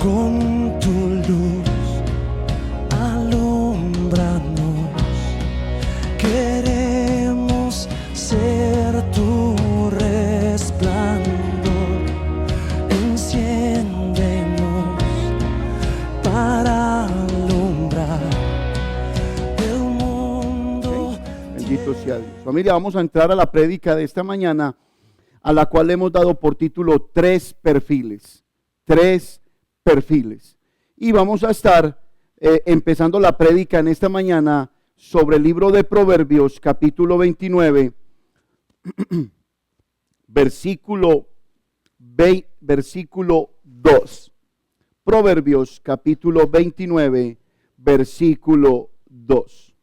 con tu luz, alúmbranos. Queremos ser tu resplandor. Enciéndenos para alumbrar el mundo. Bendito sea Dios. Familia, vamos a entrar a la prédica de esta mañana, a la cual le hemos dado por título Tres perfiles. Tres perfiles. Y vamos a estar empezando la prédica en esta mañana sobre el libro de Proverbios, capítulo 29, versículo 2. Proverbios, capítulo 29, versículo 2.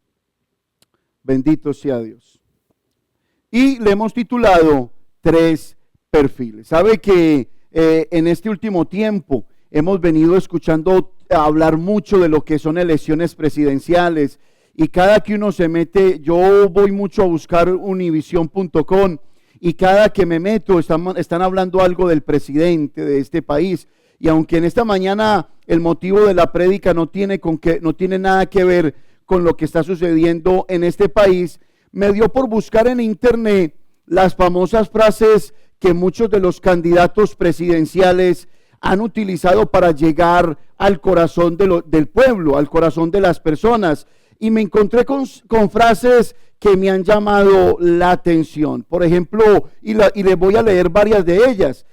Bendito sea Dios. Y le hemos titulado Tres perfiles. Sabe que en este último tiempo hemos venido escuchando hablar mucho de lo que son elecciones presidenciales, y cada que uno se mete, yo voy mucho a buscar univision.com, y cada que me meto están hablando algo del presidente de este país. Y aunque en esta mañana el motivo de la prédica no tiene nada que ver con lo que está sucediendo en este país, me dio por buscar en internet las famosas frases que muchos de los candidatos presidenciales han utilizado para llegar al corazón del pueblo, al corazón de las personas. Y me encontré con frases que me han llamado la atención. Por ejemplo, y les voy a leer varias de ellas.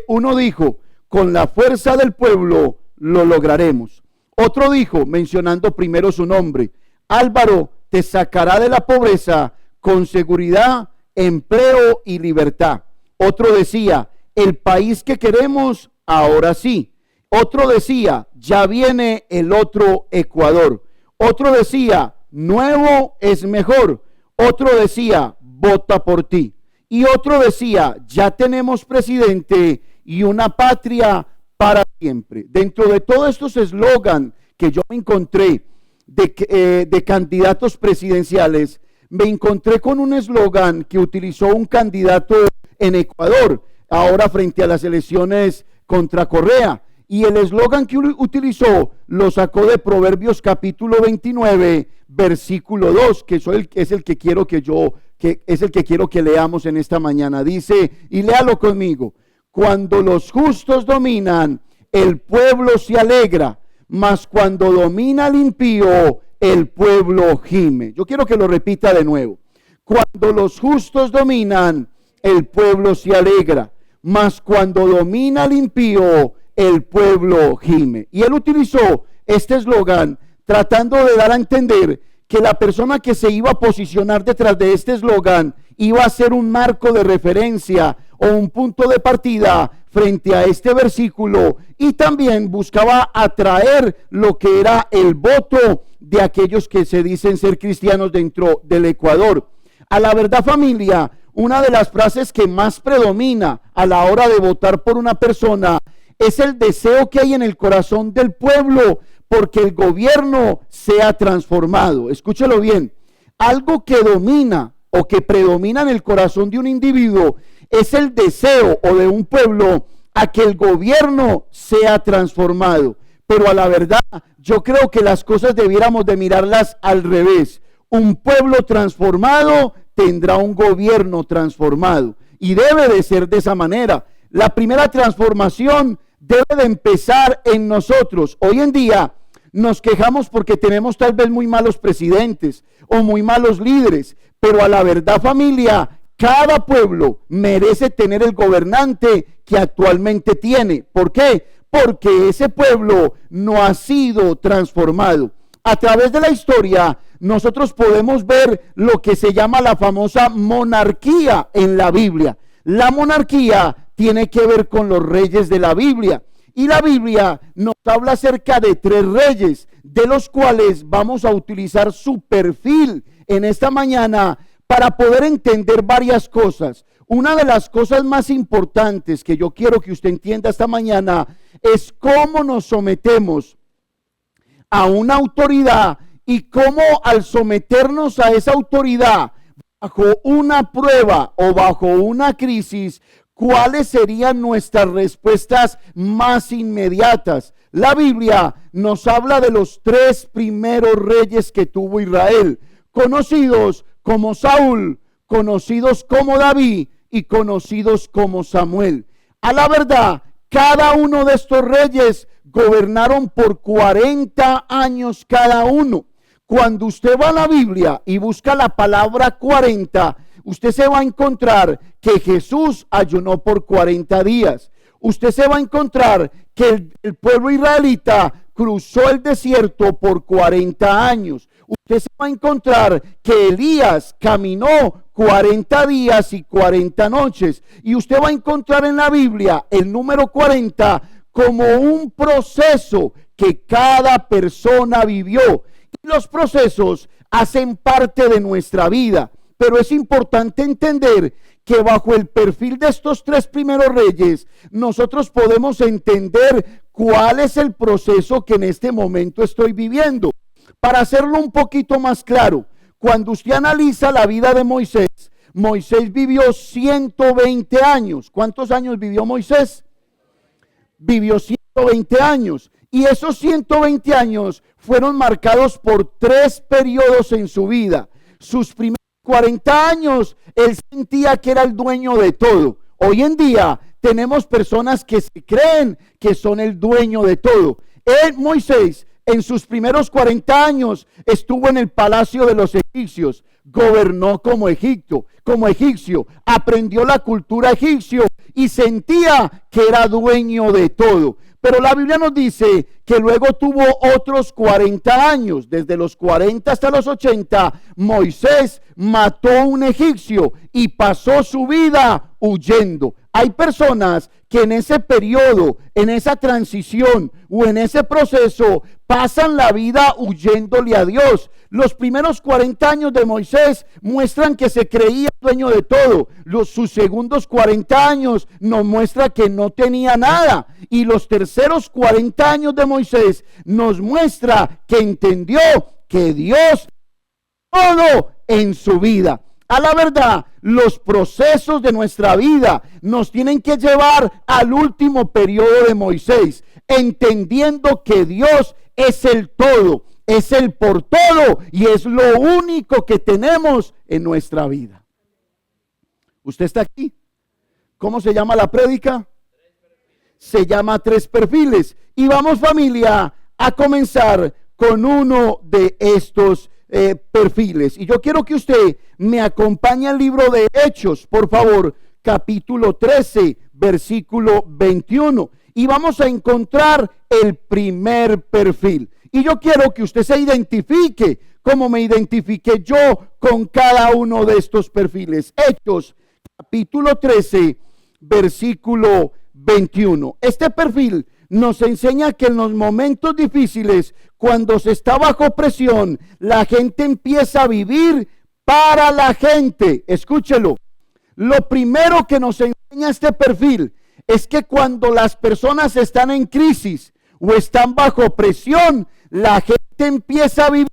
Uno dijo, con la fuerza del pueblo lo lograremos. Otro dijo, mencionando primero su nombre, Álvaro te sacará de la pobreza con seguridad, empleo y libertad. Otro decía, el país que queremos, ahora sí. Otro decía, ya viene el otro Ecuador. Otro decía, nuevo es mejor. Otro decía, vota por ti. Y otro decía, ya tenemos presidente y una patria para siempre. Dentro de todos estos eslogan que yo me encontré de candidatos presidenciales, me encontré con un eslogan que utilizó un candidato en Ecuador, ahora frente a las elecciones contra Correa. Y el eslogan que utilizó lo sacó de Proverbios capítulo 29, versículo 2, que es el que quiero que leamos en esta mañana. Dice, y léalo conmigo: cuando los justos dominan, el pueblo se alegra, mas cuando domina el impío, el pueblo gime. Yo quiero que lo repita de nuevo. Cuando los justos dominan, el pueblo se alegra, mas cuando domina el impío, el pueblo gime. Y él utilizó este eslogan tratando de dar a entender que la persona que se iba a posicionar detrás de este eslogan iba a ser un marco de referencia o un punto de partida frente a este versículo, y también buscaba atraer lo que era el voto de aquellos que se dicen ser cristianos dentro del Ecuador. A la verdad, familia, una de las frases que más predomina a la hora de votar por una persona es el deseo que hay en el corazón del pueblo porque el gobierno sea transformado. Escúchelo bien, algo que domina o que predomina en el corazón de un individuo es el deseo o de un pueblo a que el gobierno sea transformado. Pero a la verdad, yo creo que las cosas debiéramos de mirarlas al revés. Un pueblo transformado tendrá un gobierno transformado, y debe de ser de esa manera. La primera transformación debe de empezar en nosotros. Hoy en día nos quejamos porque tenemos tal vez muy malos presidentes o muy malos líderes, pero a la verdad, familia, cada pueblo merece tener el gobernante que actualmente tiene. ¿Por qué? Porque ese pueblo no ha sido transformado. A través de la historia, nosotros podemos ver lo que se llama la famosa monarquía en la Biblia. La monarquía tiene que ver con los reyes de la Biblia. Y la Biblia nos habla acerca de 3 reyes, de los cuales vamos a utilizar su perfil en esta mañana para poder entender varias cosas. Una de las cosas más importantes que yo quiero que usted entienda esta mañana es cómo nos sometemos a una autoridad y cómo al someternos a esa autoridad bajo una prueba o bajo una crisis, ¿cuáles serían nuestras respuestas más inmediatas? La Biblia nos habla de los 3 primeros reyes que tuvo Israel, conocidos como Saúl, conocidos como David y conocidos como Samuel. A la verdad, cada uno de estos reyes gobernaron por 40 años cada uno. Cuando usted va a la Biblia y busca la palabra 40, usted se va a encontrar que Jesús ayunó por 40 días. Usted se va a encontrar que el pueblo israelita cruzó el desierto por 40 años. Usted se va a encontrar que Elías caminó 40 días y 40 noches. Y usted va a encontrar en la Biblia el número 40 como un proceso que cada persona vivió. Y los procesos hacen parte de nuestra vida. Pero es importante entender que bajo el perfil de estos 3 primeros reyes, nosotros podemos entender cuál es el proceso que en este momento estoy viviendo. Para hacerlo un poquito más claro, cuando usted analiza la vida de Moisés, Moisés vivió 120 años. ¿Cuántos años vivió Moisés? Vivió 120 años. Y esos 120 años fueron marcados por 3 periodos en su vida. Sus primeros 40 años, él sentía que era el dueño de todo. Hoy en día tenemos personas que se creen que son el dueño de todo. Moisés, en sus primeros 40 años, estuvo en el palacio de los egipcios, gobernó como egipcio, aprendió la cultura egipcia y sentía que era dueño de todo. Pero la Biblia nos dice que luego tuvo otros 40 años, desde los 40 hasta los 80, Moisés mató a un egipcio y pasó su vida huyendo. Hay personas que en ese periodo, en esa transición o en ese proceso, pasan la vida huyéndole a Dios. Los primeros 40 años de Moisés muestran que se creía dueño de todo. Sus segundos 40 años nos muestra que no tenía nada. Y los terceros 40 años de Moisés nos muestra que entendió que Dios todo en su vida. A la verdad, los procesos de nuestra vida nos tienen que llevar al último periodo de Moisés, entendiendo que Dios es el todo, es el por todo y es lo único que tenemos en nuestra vida. ¿Usted está aquí? ¿Cómo se llama la prédica? Se llama 3 perfiles. Y vamos, familia, a comenzar con uno de estos perfiles. Y yo quiero que usted me acompañe al libro de Hechos, por favor, capítulo 13, versículo 21. Y vamos a encontrar el primer perfil. Y yo quiero que usted se identifique como me identifiqué yo con cada uno de estos perfiles. Hechos, capítulo 13, versículo 21. Este perfil nos enseña que en los momentos difíciles, cuando se está bajo presión, la gente empieza a vivir para la gente. Escúchelo. Lo primero que nos enseña este perfil es que cuando las personas están en crisis o están bajo presión, la gente empieza a vivir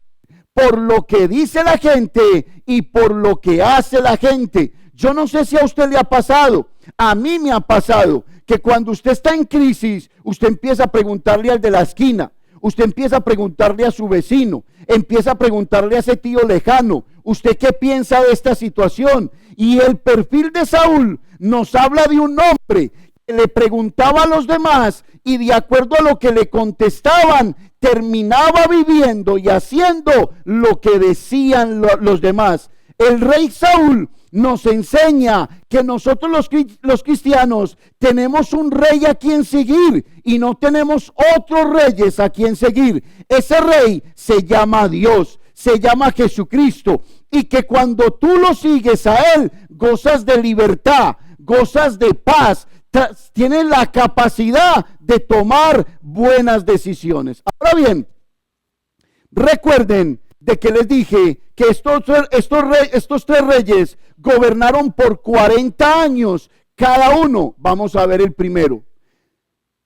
por lo que dice la gente y por lo que hace la gente. Yo no sé si a usted le ha pasado, a mí me ha pasado que cuando usted está en crisis, usted empieza a preguntarle al de la esquina, usted empieza a preguntarle a su vecino, empieza a preguntarle a ese tío lejano, ¿usted qué piensa de esta situación? Y el perfil de Saúl nos habla de un hombre que le preguntaba a los demás y de acuerdo a lo que le contestaban, terminaba viviendo y haciendo lo que decían los demás. El rey Saúl nos enseña que nosotros los cristianos tenemos un rey a quien seguir y no tenemos otros reyes a quien seguir. Ese rey se llama Dios, se llama Jesucristo, y que cuando tú lo sigues a él, gozas de libertad, gozas de paz, tienes la capacidad de tomar buenas decisiones. Ahora bien, recuerden de que les dije que estos 3 reyes gobernaron por 40 años cada uno. Vamos a ver el primero.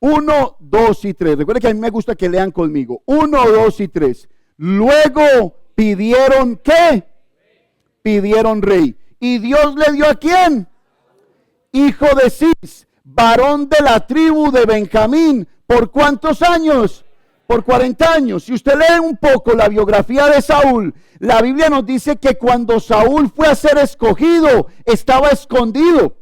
1, 2 y 3. Recuerden que a mí me gusta que lean conmigo. 1, 2 y 3. Luego pidieron ¿qué? Pidieron rey. ¿Y Dios le dio a quién? hijo de Cis, varón de la tribu de Benjamín. ¿Por cuántos años? Por 40 años. Si usted lee un poco la biografía de Saúl, la Biblia nos dice que cuando Saúl fue a ser escogido, estaba escondido.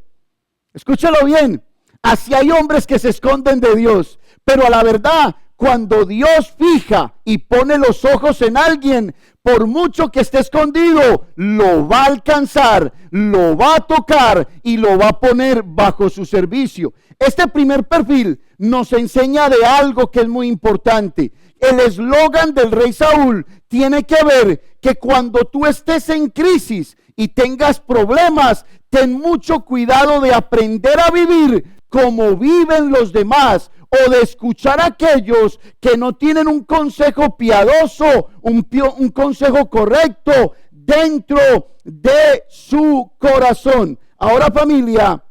Escúchalo bien. Así hay hombres que se esconden de Dios, pero a la verdad, cuando Dios fija y pone los ojos en alguien, por mucho que esté escondido, lo va a alcanzar, lo va a tocar y lo va a poner bajo su servicio. Este primer perfil nos enseña de algo que es muy importante. El eslogan del rey Saúl tiene que ver que cuando tú estés en crisis y tengas problemas, ten mucho cuidado de aprender a vivir como viven los demás, o de escuchar a aquellos que no tienen un consejo piadoso, un consejo correcto dentro de su corazón. Ahora, familia,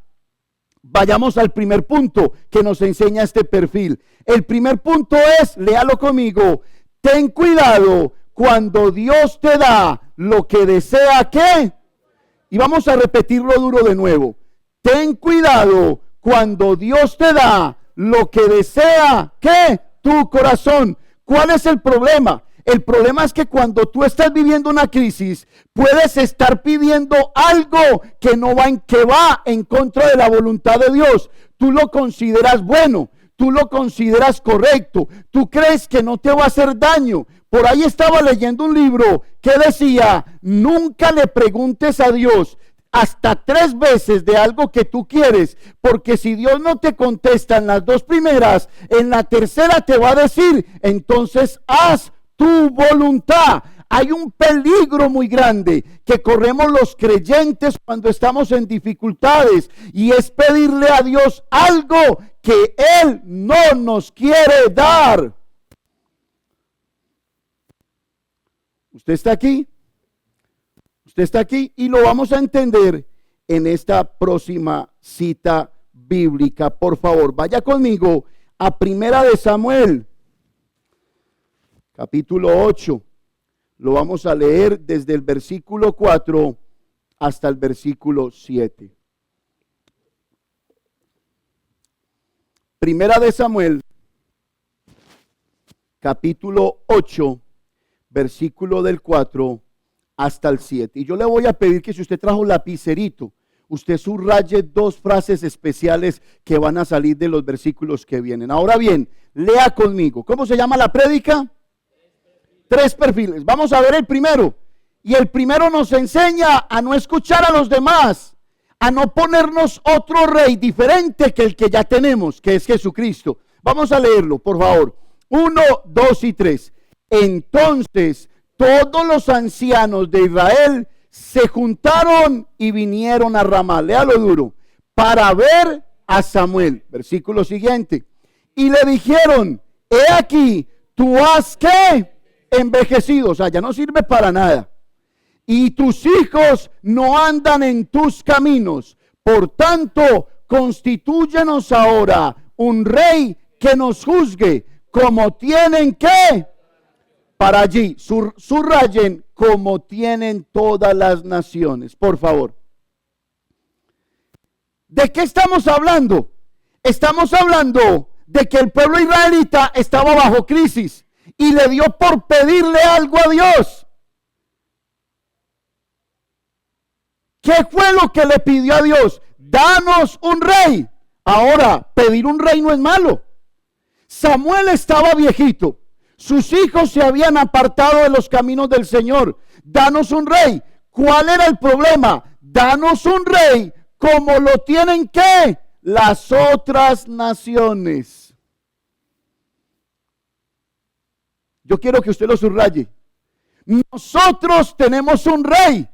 vayamos al primer punto que nos enseña este perfil. El primer punto es, léalo conmigo: ten cuidado cuando Dios te da lo que desea que, y vamos a repetirlo duro de nuevo, ten cuidado cuando Dios te da lo que desea que tu corazón. ¿Cuál es el problema? El problema es que cuando tú estás viviendo una crisis, puedes estar pidiendo algo que va en contra de la voluntad de Dios. Tú lo consideras bueno, tú lo consideras correcto, tú crees que no te va a hacer daño. Por ahí estaba leyendo un libro que decía: nunca le preguntes a Dios hasta 3 veces de algo que tú quieres, porque si Dios no te contesta en las 2 primeras, en la tercera te va a decir: entonces haz tu voluntad. Hay un peligro muy grande que corremos los creyentes cuando estamos en dificultades, y es pedirle a Dios algo que Él no nos quiere dar. ¿Usted está aquí? Usted está aquí, y lo vamos a entender en esta próxima cita bíblica. Por favor, vaya conmigo a Primera de Samuel, capítulo 8. Lo vamos a leer desde el versículo 4 hasta el versículo 7. Primera de Samuel, capítulo 8, versículo del 4 hasta el 7. Y yo le voy a pedir que, si usted trajo lapicerito, usted subraye 2 frases especiales que van a salir de los versículos que vienen. Ahora bien, lea conmigo. ¿Cómo se llama la prédica? 3 perfiles. Vamos a ver el primero. Y el primero nos enseña a no escuchar a los demás, a no ponernos otro rey diferente que el que ya tenemos, que es Jesucristo. Vamos a leerlo, por favor. 1, 2 y 3. Entonces todos los ancianos de Israel se juntaron y vinieron a Ramá, léalo duro, para ver a Samuel. Versículo siguiente. Y le dijeron: he aquí, tú has que envejecido, o sea, ya no sirve para nada, y tus hijos no andan en tus caminos. Por tanto, constitúyenos ahora un rey que nos juzgue, como tienen que, para allí, subrayen, como tienen todas las naciones. Por favor. ¿De qué estamos hablando? Estamos hablando de que el pueblo israelita estaba bajo crisis y le dio por pedirle algo a Dios. ¿Qué fue lo que le pidió a Dios? Danos un rey. Ahora, pedir un rey no es malo. Samuel estaba viejito. Sus hijos se habían apartado de los caminos del Señor. Danos un rey. ¿Cuál era el problema? Danos un rey como lo tienen que las otras naciones. Yo quiero que usted lo subraye. Nosotros tenemos un rey,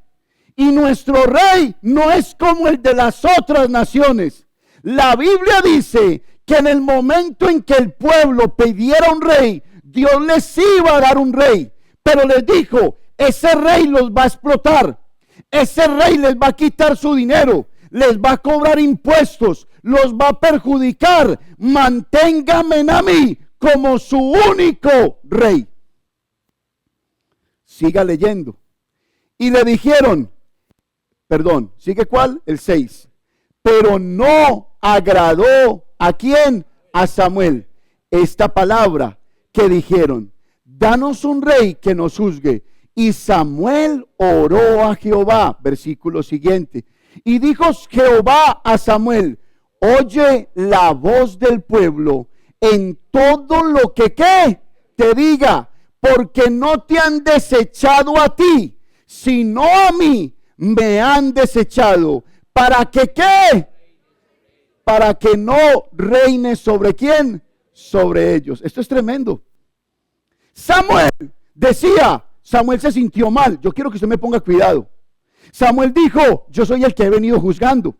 y nuestro rey no es como el de las otras naciones. La Biblia dice que en el momento en que el pueblo pidiera un rey, Dios les iba a dar un rey, pero les dijo: ese rey los va a explotar, ese rey les va a quitar su dinero, les va a cobrar impuestos, los va a perjudicar. Manténganme a mí como su único rey. Siga leyendo. Y le dijeron, perdón, ¿sigue cuál? El 6. pero no agradó ¿a quién? A Samuel. Esta palabra que dijeron: danos un rey que nos juzgue. Y Samuel oró a Jehová. Versículo siguiente. Y dijo Jehová a Samuel: oye la voz del pueblo en todo lo que ¿qué? Te diga, porque no te han desechado a ti, sino a mí me han desechado. ¿Para que qué? Para que no reine sobre quién, sobre ellos. Esto es tremendo. Samuel decía, Samuel se sintió mal. Yo quiero que usted me ponga cuidado. Samuel dijo: yo soy el que he venido juzgando,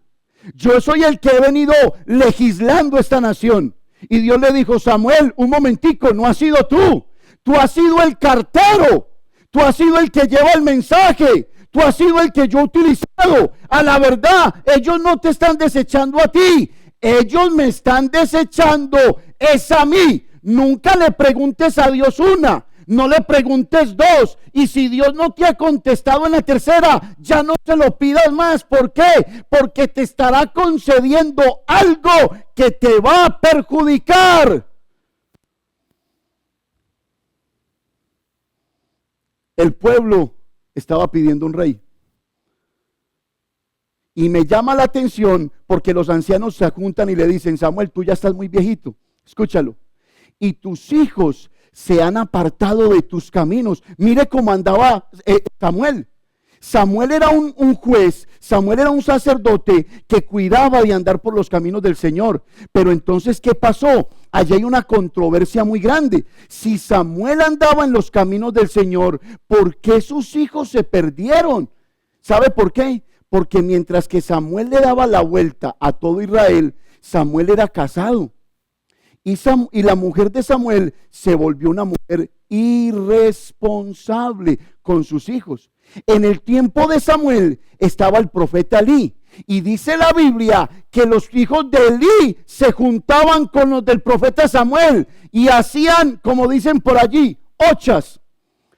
yo soy el que he venido legislando esta nación. Y Dios le dijo: Samuel, un momentico, no has sido tú, tú has sido el cartero, tú has sido el que lleva el mensaje, tú has sido el que yo he utilizado. A la verdad, ellos no te están desechando a ti, ellos me están desechando, es a mí. Nunca le preguntes a Dios una, no le preguntes dos, y si Dios no te ha contestado en la tercera, ya no se lo pidas más. ¿Por qué? Porque te estará concediendo algo que te va a perjudicar. El pueblo estaba pidiendo un rey. Y me llama la atención porque los ancianos se juntan y le dicen: Samuel, tú ya estás muy viejito, escúchalo, y tus hijos se han apartado de tus caminos. Mire cómo andaba Samuel. Samuel era un juez, Samuel era un sacerdote que cuidaba de andar por los caminos del Señor. Pero entonces, ¿qué pasó? Allí hay una controversia muy grande. Si Samuel andaba en los caminos del Señor, ¿por qué sus hijos se perdieron? ¿Sabe por qué? Porque mientras que Samuel le daba la vuelta a todo Israel, Samuel era casado. Y la mujer de Samuel se volvió una mujer irresponsable con sus hijos. En el tiempo de Samuel estaba el profeta Elí. Y dice la Biblia que los hijos de Elí se juntaban con los del profeta Samuel y hacían, como dicen por allí, ochas.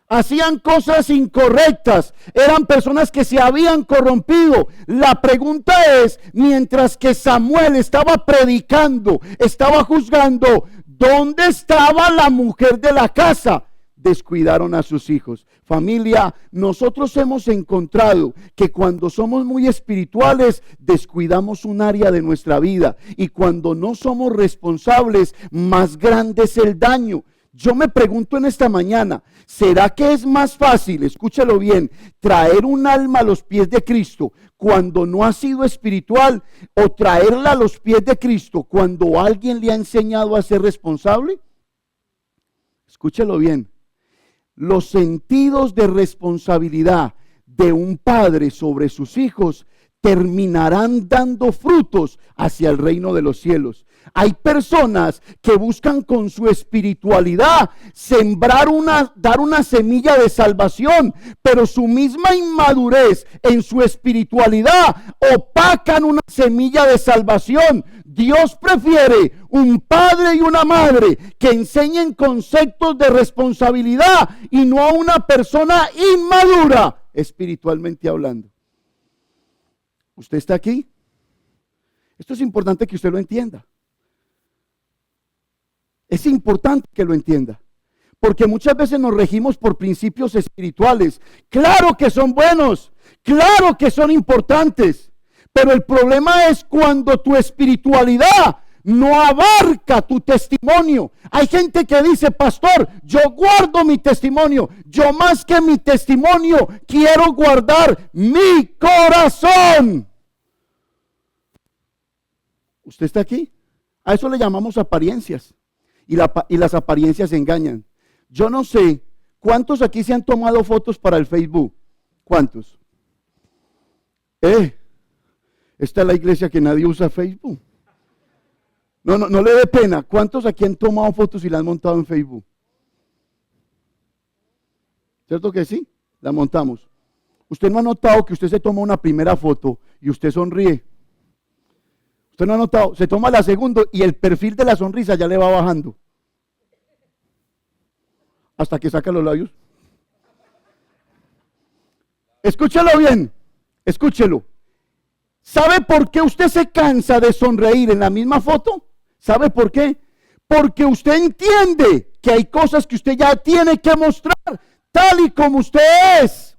Hacían cosas incorrectas, eran personas que se habían corrompido. La pregunta es, mientras que Samuel estaba predicando, estaba juzgando, ¿dónde estaba la mujer de la casa? Descuidaron a sus hijos. Familia, nosotros hemos encontrado que cuando somos muy espirituales, descuidamos un área de nuestra vida, y cuando no somos responsables, más grande es el daño. Yo me pregunto en esta mañana, ¿será que es más fácil, escúchalo bien, traer un alma a los pies de Cristo cuando no ha sido espiritual, o traerla a los pies de Cristo cuando alguien le ha enseñado a ser responsable? Escúchalo bien. Los sentidos de responsabilidad de un padre sobre sus hijos terminarán dando frutos hacia el reino de los cielos. Hay personas que buscan con su espiritualidad dar una semilla de salvación, pero su misma inmadurez en su espiritualidad opacan una semilla de salvación. Dios prefiere un padre y una madre que enseñen conceptos de responsabilidad y no a una persona inmadura espiritualmente hablando. ¿Usted está aquí? Esto es importante que usted lo entienda. Es importante que lo entienda, porque muchas veces nos regimos por principios espirituales. Claro que son buenos, claro que son importantes, pero el problema es cuando tu espiritualidad no abarca tu testimonio. Hay gente que dice: pastor, yo guardo mi testimonio, yo más que mi testimonio quiero guardar mi corazón. ¿Usted está aquí? A eso le llamamos apariencias. Y las apariencias engañan. Yo no sé cuántos aquí se han tomado fotos para el Facebook. ¿Cuántos? Esta es la iglesia que nadie usa Facebook. No le dé pena. ¿Cuántos aquí han tomado fotos y las han montado en Facebook? ¿Cierto que sí? La montamos. ¿Usted no ha notado que usted se toma una primera foto y usted sonríe? ¿Usted no ha notado? Se toma la segunda y el perfil de la sonrisa ya le va bajando. Hasta que saca los labios. Escúchelo bien, escúchelo. ¿Sabe por qué usted se cansa de sonreír en la misma foto? ¿Sabe por qué? Porque usted entiende que hay cosas que usted ya tiene que mostrar tal y como usted es.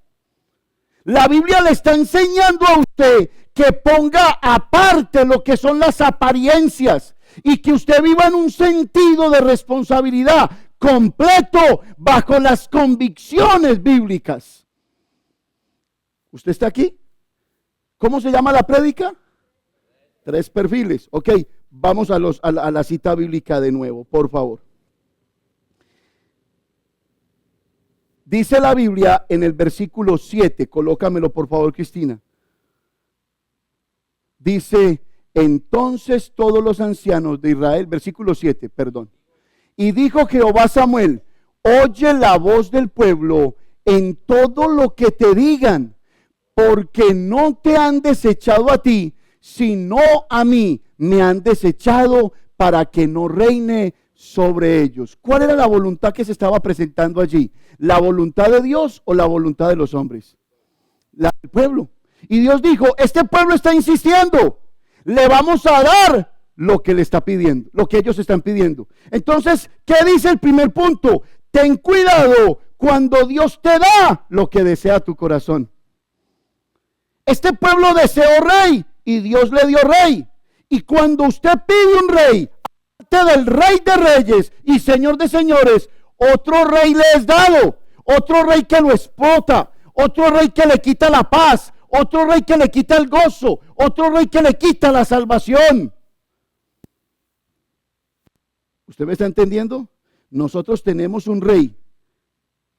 La Biblia le está enseñando a usted que ponga aparte lo que son las apariencias y que usted viva en un sentido de responsabilidad completo bajo las convicciones bíblicas. ¿Usted está aquí? ¿Cómo se llama la prédica? 3 perfiles. Ok, vamos a la cita bíblica de nuevo, por favor. Dice la Biblia en el versículo 7, colócamelo por favor, Cristina. Dice, entonces todos los ancianos de Israel, versículo 7, perdón. Y dijo Jehová a Samuel, oye la voz del pueblo en todo lo que te digan, porque no te han desechado a ti, sino a mí me han desechado para que no reine sobre ellos. ¿Cuál era la voluntad que se estaba presentando allí? ¿La voluntad de Dios o la voluntad de los hombres? La del pueblo. Y Dios dijo, este pueblo está insistiendo, le vamos a dar lo que le está pidiendo, lo que ellos están pidiendo. Entonces, ¿qué dice el primer punto? Ten cuidado cuando Dios te da lo que desea tu corazón. Este pueblo deseó rey y Dios le dio rey. Y cuando usted pide un rey, aparte del rey de reyes y señor de señores, otro rey le es dado, otro rey que lo explota, otro rey que le quita la paz, otro rey que le quita el gozo, otro rey que le quita la salvación. ¿Usted me está entendiendo? Nosotros tenemos un rey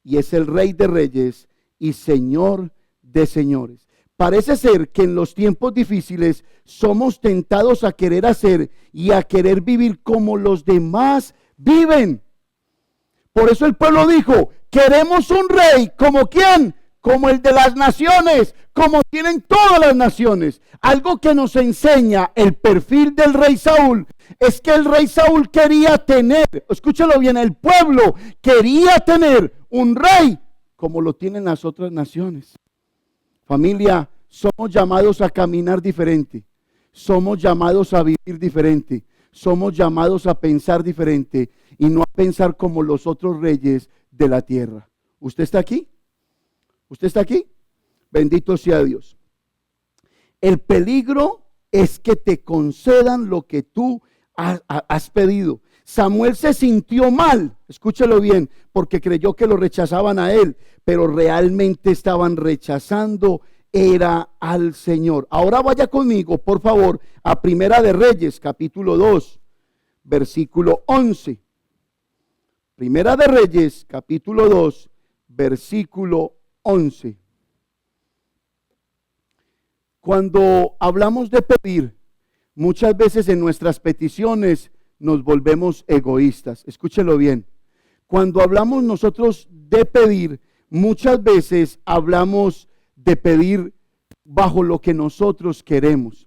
y es el rey de reyes y señor de señores. Parece ser que en los tiempos difíciles somos tentados a querer hacer y a querer vivir como los demás viven. Por eso el pueblo dijo, queremos un rey, ¿como quién? Como el de las naciones, como tienen todas las naciones. Algo que nos enseña el perfil del rey Saúl es que el rey Saúl quería tener, escúchalo bien, el pueblo quería tener un rey como lo tienen las otras naciones. Familia, somos llamados a caminar diferente, somos llamados a vivir diferente, somos llamados a pensar diferente y no a pensar como los otros reyes de la tierra. ¿Usted está aquí? ¿Usted está aquí? Bendito sea Dios. El peligro es que te concedan lo que tú has pedido. Samuel se sintió mal, escúchalo bien, porque creyó que lo rechazaban a él, pero realmente estaban rechazando era al Señor. Ahora vaya conmigo, por favor, a Primera de Reyes, capítulo 2, versículo 11. Primera de Reyes, capítulo 2, versículo 11. Cuando hablamos de pedir, muchas veces en nuestras peticiones nos volvemos egoístas. Escúchelo bien. Cuando hablamos nosotros de pedir, muchas veces hablamos de pedir bajo lo que nosotros queremos.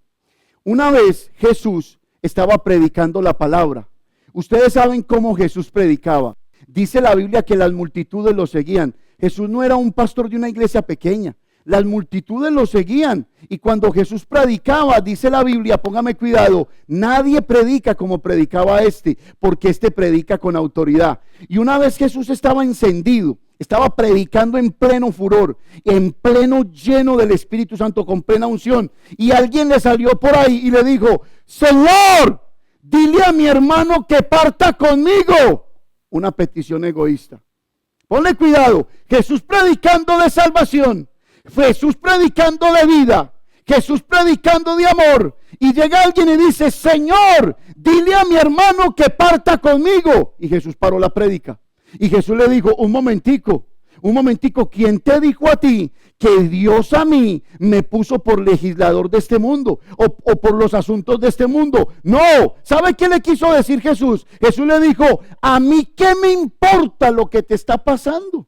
Una vez Jesús estaba predicando la palabra. Ustedes saben cómo Jesús predicaba. Dice la Biblia que las multitudes lo seguían. Jesús no era un pastor de una iglesia pequeña. Las multitudes lo seguían y cuando Jesús predicaba, dice la Biblia, póngame cuidado, nadie predica como predicaba este, porque este predica con autoridad. Y una vez Jesús estaba encendido, estaba predicando en pleno furor, en pleno lleno del Espíritu Santo, con plena unción, y alguien le salió por ahí y le dijo, Señor, dile a mi hermano que parta conmigo. Una petición egoísta. Ponle cuidado, Jesús predicando de salvación, Jesús predicando de vida, Jesús predicando de amor, y llega alguien y dice, Señor, dile a mi hermano que parta conmigo. Y Jesús paró la prédica. Y Jesús le dijo, un momentico, ¿quién te dijo a ti que Dios a mí me puso por legislador de este mundo o por los asuntos de este mundo? No, ¿sabe qué le quiso decir Jesús? Jesús le dijo, a mí qué me importa lo que te está pasando.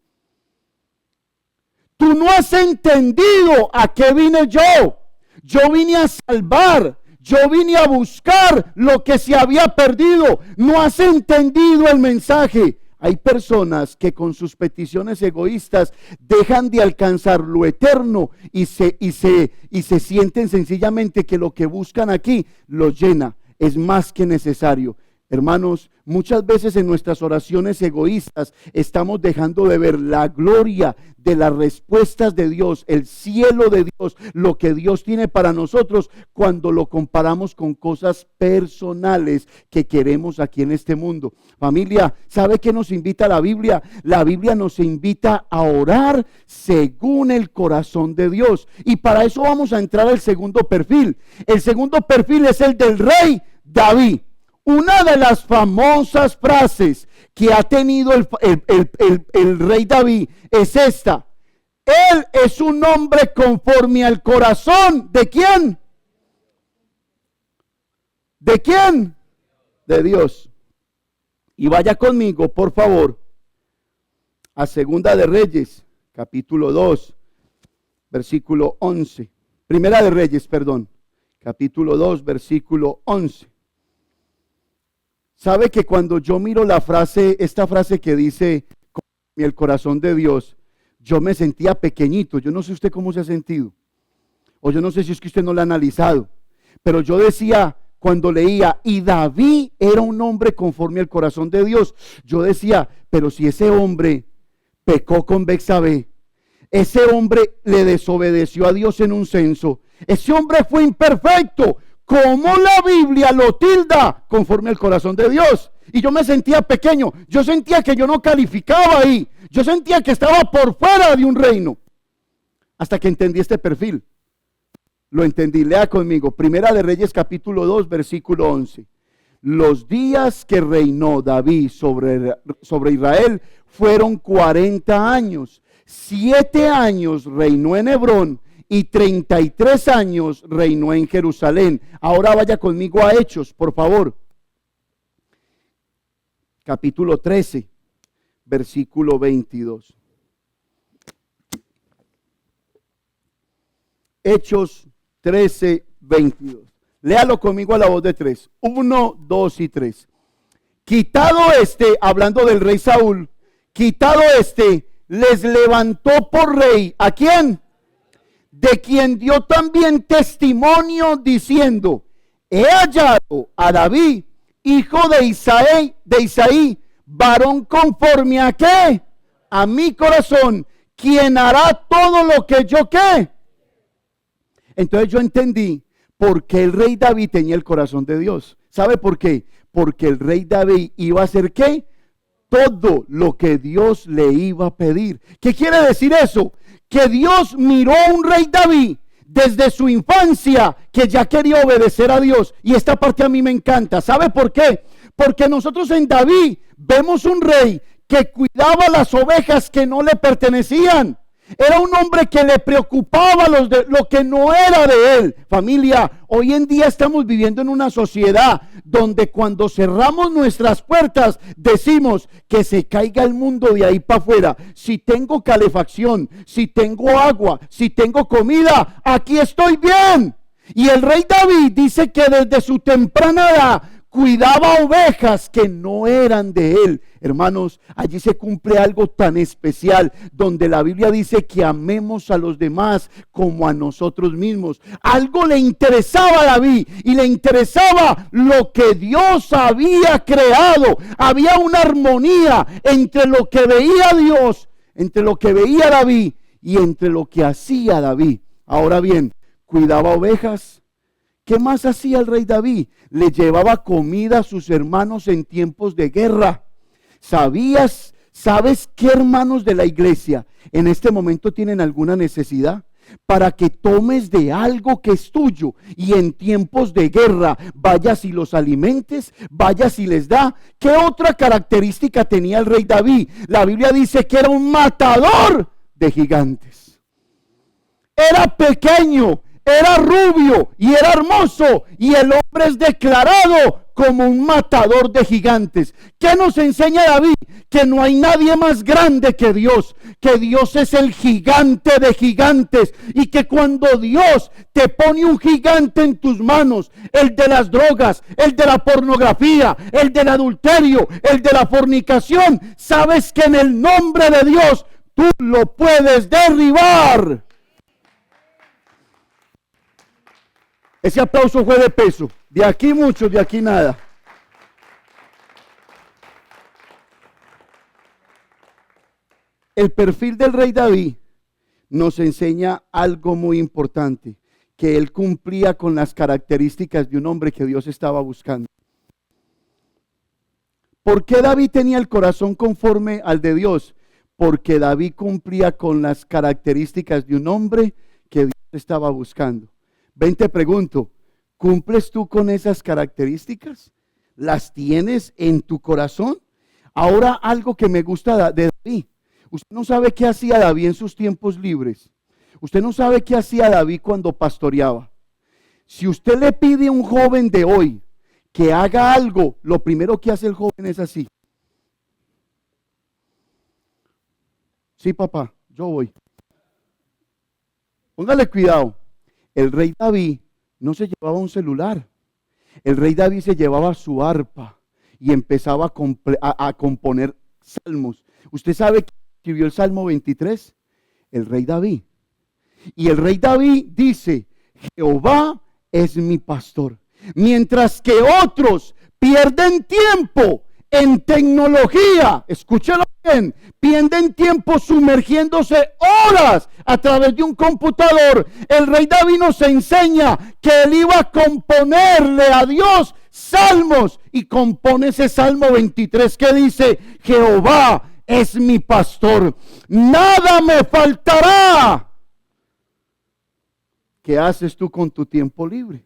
Tú no has entendido a qué vine yo. Yo vine a salvar. Yo vine a buscar lo que se había perdido. No has entendido el mensaje. Hay personas que con sus peticiones egoístas dejan de alcanzar lo eterno y se sienten sencillamente que lo que buscan aquí los llena. Es más que necesario. Hermanos, muchas veces en nuestras oraciones egoístas estamos dejando de ver la gloria de las respuestas de Dios, el cielo de Dios, lo que Dios tiene para nosotros cuando lo comparamos con cosas personales que queremos aquí en este mundo. Familia, ¿sabe qué nos invita la Biblia? La Biblia nos invita a orar según el corazón de Dios. Y para eso vamos a entrar al segundo perfil. El segundo perfil es el del rey David. Una de las famosas frases que ha tenido el rey David es esta: él es un hombre conforme al corazón. ¿De quién? ¿De quién? De Dios. Y vaya conmigo, por favor, a Segunda de Reyes, capítulo 2, versículo 11. Primera de Reyes, perdón, capítulo 2, versículo 11. ¿Sabe que cuando yo miro esta frase que dice el corazón de Dios, yo me sentía pequeñito? Yo no sé usted cómo se ha sentido, o yo no sé si es que usted no lo ha analizado, pero yo decía, cuando leía, y David era un hombre conforme al corazón de Dios, yo decía, pero si ese hombre pecó con Betsabé, ese hombre le desobedeció a Dios en un censo, ese hombre fue imperfecto, ¿cómo la Biblia lo tilda conforme al corazón de Dios? Y yo me sentía pequeño, yo sentía que yo no calificaba ahí, yo sentía que estaba por fuera de un reino, hasta que entendí este perfil. Lo entendí, lea conmigo, Primera de Reyes capítulo 2, versículo 11. Los días que reinó David sobre Israel fueron 40 años, 7 años reinó en Hebrón, y 33 años reinó en Jerusalén. Ahora vaya conmigo a Hechos, por favor. Capítulo 13, versículo 22. Hechos 13, 22. Léalo conmigo a la voz de 3. 1, 2 y 3. Quitado hablando del rey Saúl, quitado les levantó por rey. ¿A quién? De quien dio también testimonio diciendo: he hallado a David, hijo de Isaí, varón conforme a ¿qué? A mi corazón, quien hará todo lo que yo ¿qué? Entonces yo entendí por qué el rey David tenía el corazón de Dios. ¿Sabe por qué? Porque el rey David iba a hacer ¿qué? Todo lo que Dios le iba a pedir. ¿Qué quiere decir eso? Que Dios miró a un rey David desde su infancia, que ya quería obedecer a Dios. Y esta parte a mí me encanta. ¿Sabe por qué? Porque nosotros en David vemos un rey que cuidaba las ovejas que no le pertenecían. Era un hombre que le preocupaba lo que no era de él. Familia, hoy en día estamos viviendo en una sociedad donde cuando cerramos nuestras puertas decimos que se caiga el mundo de ahí para afuera. Si tengo calefacción, si tengo agua, si tengo comida, aquí estoy bien. Y el rey David dice que desde su temprana edad cuidaba ovejas que no eran de él. Hermanos, allí se cumple algo tan especial, donde la Biblia dice que amemos a los demás como a nosotros mismos. Algo le interesaba a David, y le interesaba lo que Dios había creado. Había una armonía entre lo que veía Dios, entre lo que veía David y entre lo que hacía David. Ahora bien, cuidaba ovejas. ¿Qué más hacía el rey David? Le llevaba comida a sus hermanos en tiempos de guerra. ¿Sabes qué hermanos de la iglesia en este momento tienen alguna necesidad? Para que tomes de algo que es tuyo y en tiempos de guerra vayas y los alimentes, vayas y les da. ¿Qué otra característica tenía el rey David? La Biblia dice que era un matador de gigantes. Era pequeño, era rubio y era hermoso, y el hombre es declarado como un matador de gigantes. ¿Qué nos enseña David? Que no hay nadie más grande que Dios es el gigante de gigantes, y que cuando Dios te pone un gigante en tus manos, el de las drogas, el de la pornografía, el del adulterio, el de la fornicación, sabes que en el nombre de Dios tú lo puedes derribar. Ese aplauso fue de peso. De aquí mucho, de aquí nada. El perfil del rey David nos enseña algo muy importante, que él cumplía con las características de un hombre que Dios estaba buscando. ¿Por qué David tenía el corazón conforme al de Dios? Porque David cumplía con las características de un hombre que Dios estaba buscando. Ven, te pregunto, ¿cumples tú con esas características? ¿Las tienes en tu corazón? Ahora, algo que me gusta de David. Usted no sabe qué hacía David en sus tiempos libres. Usted no sabe qué hacía David cuando pastoreaba. Si usted le pide a un joven de hoy que haga algo, lo primero que hace el joven es así. Sí, papá, yo voy. Póngale cuidado. El rey David no se llevaba un celular. El rey David se llevaba su arpa y empezaba a componer salmos. ¿Usted sabe quién escribió el Salmo 23? El rey David. Y el rey David dice: Jehová es mi pastor. Mientras que otros pierden tiempo en tecnología, escúchelo bien, pierden tiempo sumergiéndose horas a través de un computador, el rey David nos enseña que él iba a componerle a Dios salmos, y compone ese Salmo 23 que dice: Jehová es mi pastor, nada me faltará. ¿Qué haces tú con tu tiempo libre?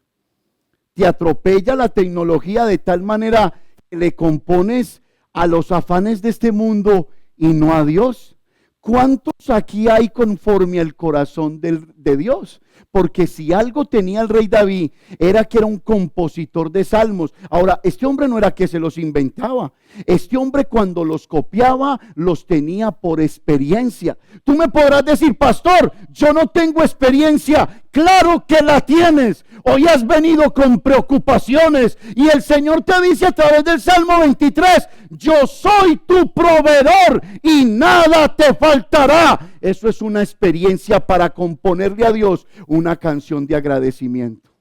Te atropella la tecnología de tal manera que le compones a los afanes de este mundo y no a Dios. ¿Cuántos aquí hay conforme al corazón de Dios? Porque si algo tenía el rey David, era que era un compositor de salmos. Ahora, este hombre no era que se los inventaba. Este hombre, cuando los copiaba, los tenía por experiencia. Tú me podrás decir: pastor, yo no tengo experiencia. Claro que la tienes. Hoy has venido con preocupaciones y el Señor te dice a través del Salmo 23: yo soy tu proveedor y nada te faltará. Eso es una experiencia para componerle a Dios una canción de agradecimiento.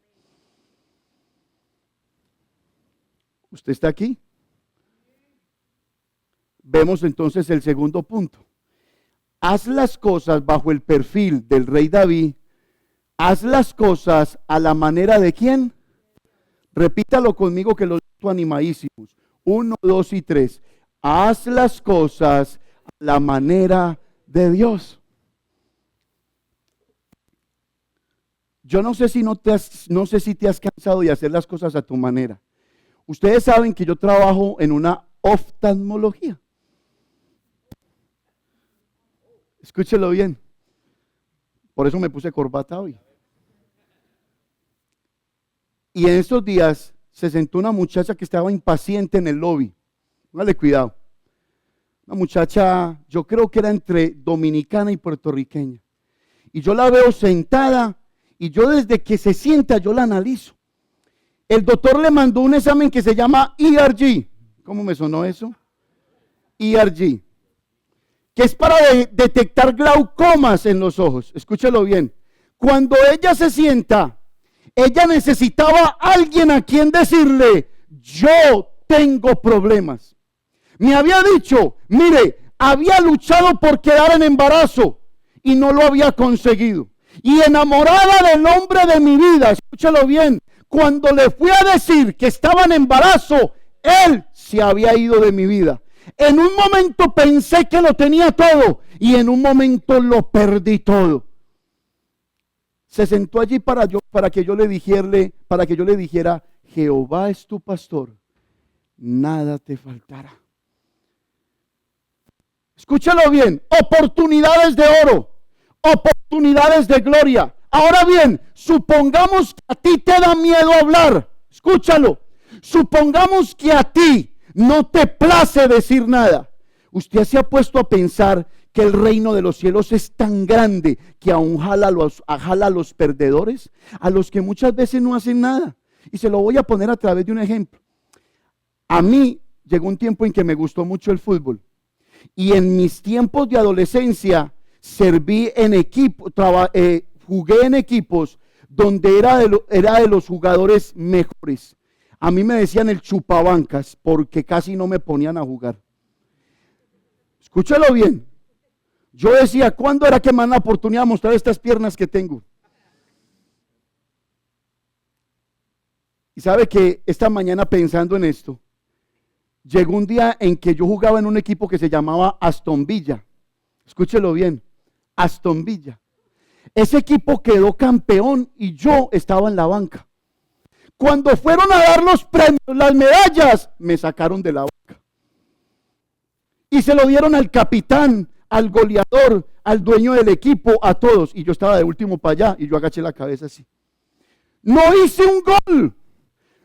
¿Usted está aquí? Vemos entonces el segundo punto. Haz las cosas bajo el perfil del rey David. Haz las cosas a la manera de ¿quién? Repítalo conmigo que lo siento animadísimos. 1, 2 y 3. Haz las cosas a la manera de Dios. Yo no sé si te has cansado de hacer las cosas a tu manera. Ustedes saben que yo trabajo en una oftalmología. Escúchelo bien. Por eso me puse corbata hoy. Y en estos días se sentó una muchacha que estaba impaciente en el lobby. Dale cuidado. Una muchacha, yo creo que era entre dominicana y puertorriqueña. Y yo la veo sentada y yo desde que se sienta yo la analizo. El doctor le mandó un examen que se llama ERG. ¿Cómo me sonó eso? ERG. Que es para detectar glaucomas en los ojos. Escúchelo bien. Cuando ella se sienta, ella necesitaba a alguien a quien decirle: yo tengo problemas. Me había dicho, mire, había luchado por quedar en embarazo y no lo había conseguido. Y enamorada del hombre de mi vida, escúchalo bien, cuando le fui a decir que estaba en embarazo, él se había ido de mi vida. En un momento pensé que lo tenía todo y en un momento lo perdí todo. Se sentó allí para que yo le dijera: Jehová es tu pastor, nada te faltará. Escúchalo bien, oportunidades de oro, oportunidades de gloria. Ahora bien, supongamos que a ti te da miedo hablar. Escúchalo. Supongamos que a ti no te place decir nada. Usted se ha puesto a pensar que el reino de los cielos es tan grande que aún jala a los perdedores, a los que muchas veces no hacen nada. Y se lo voy a poner a través de un ejemplo. A mí llegó un tiempo en que me gustó mucho el fútbol. Y en mis tiempos de adolescencia serví en equipo, jugué en equipos donde era de los jugadores mejores. A mí me decían el chupabancas porque casi no me ponían a jugar. Escúchalo bien. Yo decía, ¿cuándo era que me dan la oportunidad de mostrar estas piernas que tengo? Y sabe que esta mañana pensando en esto, llegó un día en que yo jugaba en un equipo que se llamaba Aston Villa. Escúchelo bien, Aston Villa. Ese equipo quedó campeón y yo estaba en la banca. Cuando fueron a dar los premios, las medallas, me sacaron de la banca. Y se lo dieron al capitán, al goleador, al dueño del equipo, a todos. Y yo estaba de último para allá y yo agaché la cabeza así. No hice un gol,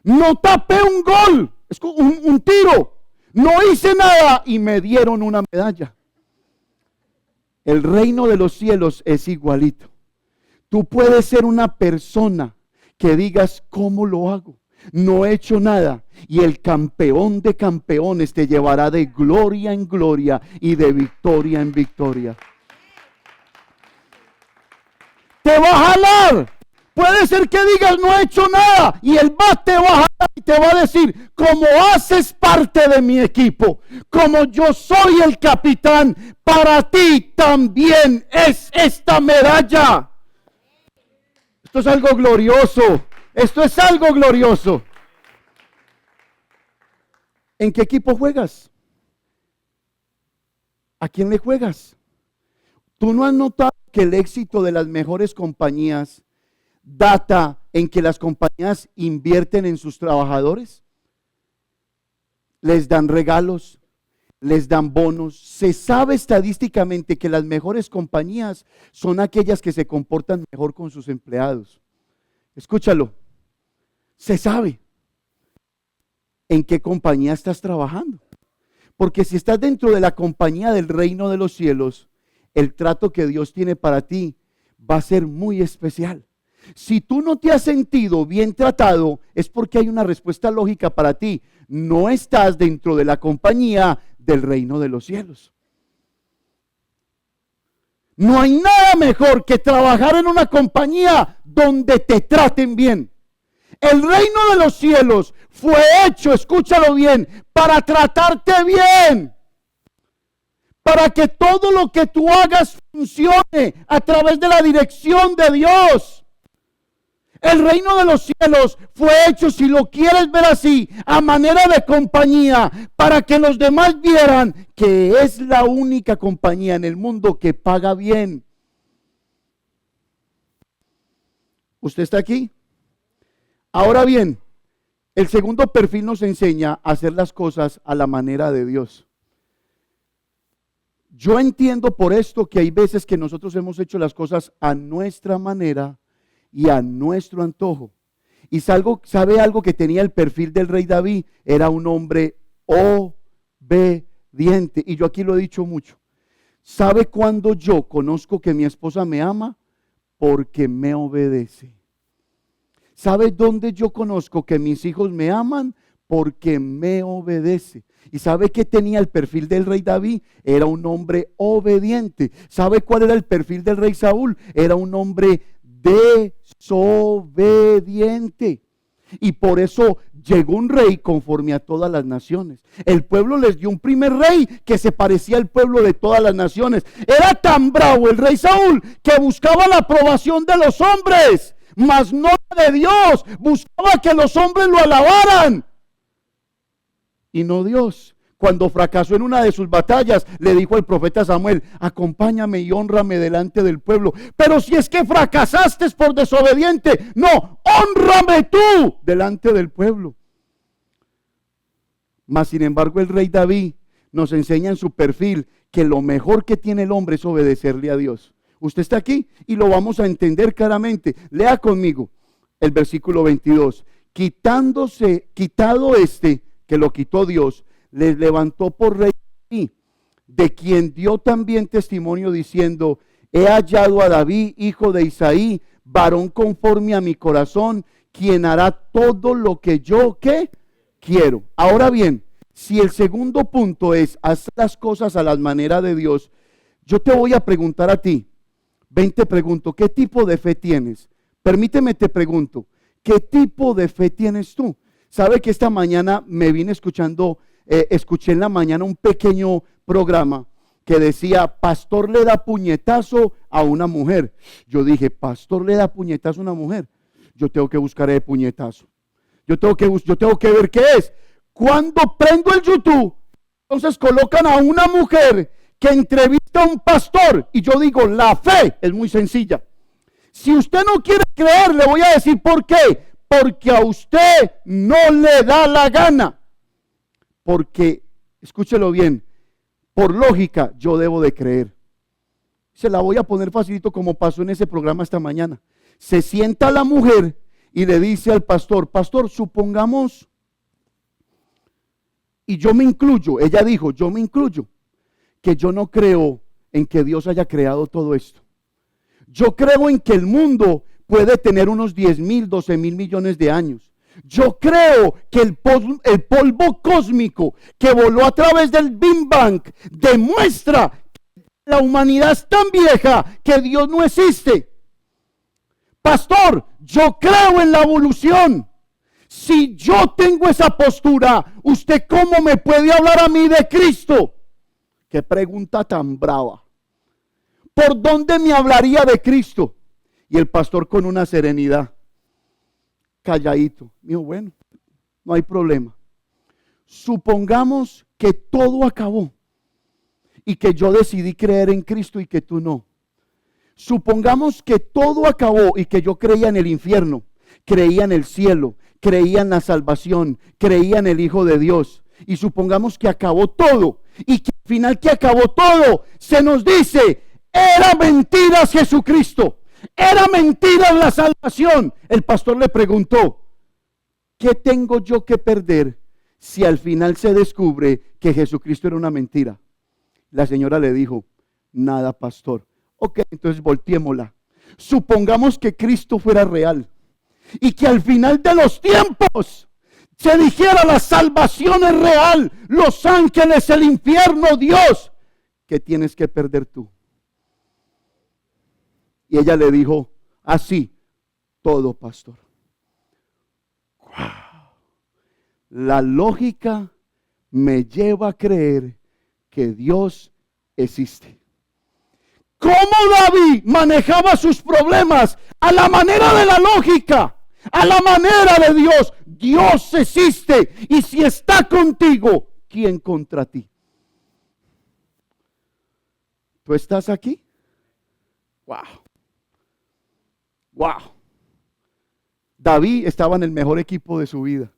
no tapé un gol, es un tiro. No hice nada y me dieron una medalla. El reino de los cielos es igualito. Tú puedes ser una persona que digas, ¿cómo lo hago? No he hecho nada. Y el campeón de campeones te llevará de gloria en gloria y de victoria en victoria. Te va a jalar. Puede ser que digas, no he hecho nada. Y él te va a jalar y te va a decir, como haces parte de mi equipo, como yo soy el capitán, para ti también es esta medalla. Esto es algo glorioso. Esto es algo glorioso. ¿En qué equipo juegas? ¿A quién le juegas? ¿Tú no has notado que el éxito de las mejores compañías data en que las compañías invierten en sus trabajadores? Les dan regalos, les dan bonos. Se sabe estadísticamente que las mejores compañías son aquellas que se comportan mejor con sus empleados. Escúchalo. Se sabe en qué compañía estás trabajando. Porque si estás dentro de la compañía del reino de los cielos, el trato que Dios tiene para ti va a ser muy especial. Si tú no te has sentido bien tratado, es porque hay una respuesta lógica para ti. No estás dentro de la compañía del reino de los cielos. No hay nada mejor que trabajar en una compañía donde te traten bien. El reino de los cielos fue hecho, escúchalo bien, para tratarte bien. Para que todo lo que tú hagas funcione a través de la dirección de Dios. El reino de los cielos fue hecho, si lo quieres ver así, a manera de compañía, para que los demás vieran que es la única compañía en el mundo que paga bien. ¿Usted está aquí? Ahora bien, el segundo perfil nos enseña a hacer las cosas a la manera de Dios. Yo entiendo por esto que hay veces que nosotros hemos hecho las cosas a nuestra manera y a nuestro antojo. Y sabe algo que tenía el perfil del rey David, era un hombre obediente. Y yo aquí lo he dicho mucho. ¿Sabe cuándo yo conozco que mi esposa me ama? Porque me obedece. ¿Sabe dónde yo conozco que mis hijos me aman? Porque me obedece. ¿Y sabe qué tenía el perfil del rey David? Era un hombre obediente. ¿Sabe cuál era el perfil del rey Saúl? Era un hombre desobediente. Y por eso llegó un rey conforme a todas las naciones. El pueblo les dio un primer rey que se parecía al pueblo de todas las naciones. Era tan bravo el rey Saúl que buscaba la aprobación de los hombres, mas no la de Dios. Buscaba que los hombres lo alabaran y no Dios. Cuando fracasó en una de sus batallas, le dijo al profeta Samuel: acompáñame y hónrame delante del pueblo. Pero si es que fracasaste por desobediente, no, hónrame tú delante del pueblo. Mas sin embargo el rey David nos enseña en su perfil que lo mejor que tiene el hombre es obedecerle a Dios. Usted está aquí y lo vamos a entender claramente. Lea conmigo el versículo 22. quitado este, que lo quitó Dios, les levantó por rey, de quien dio también testimonio diciendo: he hallado a David, hijo de Isaí, varón conforme a mi corazón, quien hará todo lo que yo, ¿qué? Quiero. Ahora bien, si el segundo punto es hacer las cosas a la manera de Dios, yo te voy a preguntar a ti, te pregunto, ¿qué tipo de fe tienes? Permíteme te pregunto, ¿qué tipo de fe tienes tú? Sabe que esta mañana me vine escuchando, escuché en la mañana un pequeño programa que decía: pastor le da puñetazo a una mujer. Yo dije: pastor le da puñetazo a una mujer. Yo tengo que buscar el puñetazo. Yo tengo que ver qué es. Cuando prendo el YouTube, entonces colocan a una mujer que entrevista a un pastor, y yo digo: la fe es muy sencilla. Si usted no quiere creer, le voy a decir por qué. Porque a usted no le da la gana. Porque, escúchelo bien, por lógica yo debo de creer. Se la voy a poner facilito, como pasó en ese programa esta mañana. Se sienta la mujer y le dice al pastor: pastor, supongamos, y yo me incluyo, ella dijo: yo me incluyo, que yo no creo en que Dios haya creado todo esto. Yo creo en que el mundo puede tener unos 10,000, 12,000 millones de años. Yo creo que el polvo cósmico que voló a través del Big Bang demuestra que la humanidad es tan vieja que Dios no existe. Pastor, yo creo en la evolución. Si yo tengo esa postura, ¿usted cómo me puede hablar a mí de Cristo? Qué pregunta tan brava. ¿Por dónde me hablaría de Cristo? Y el pastor, con una serenidad, calladito, dijo: bueno, no hay problema. Supongamos que todo acabó y que yo decidí creer en Cristo y que tú no. Supongamos que todo acabó y que yo creía en el infierno, creía en el cielo, creía en la salvación, creía en el Hijo de Dios. Y supongamos que acabó todo y que al final que acabó todo se nos dice: era mentira Jesucristo, era mentira la salvación. El pastor le preguntó: ¿qué tengo yo que perder si al final se descubre que Jesucristo era una mentira? La señora le dijo: nada, pastor. Ok, entonces volteémosla. Supongamos que Cristo fuera real y que al final de los tiempos se dijera: la salvación es real, los ángeles, el infierno, Dios. ¿Qué tienes que perder tú? Y ella le dijo: así, todo, pastor. Wow. La lógica me lleva a creer que Dios existe. ¿Cómo David manejaba sus problemas? A la manera de la lógica, a la manera de Dios. Dios existe, y si está contigo, ¿quién contra ti? ¿Tú estás aquí? Wow. Wow. David estaba en el mejor equipo de su vida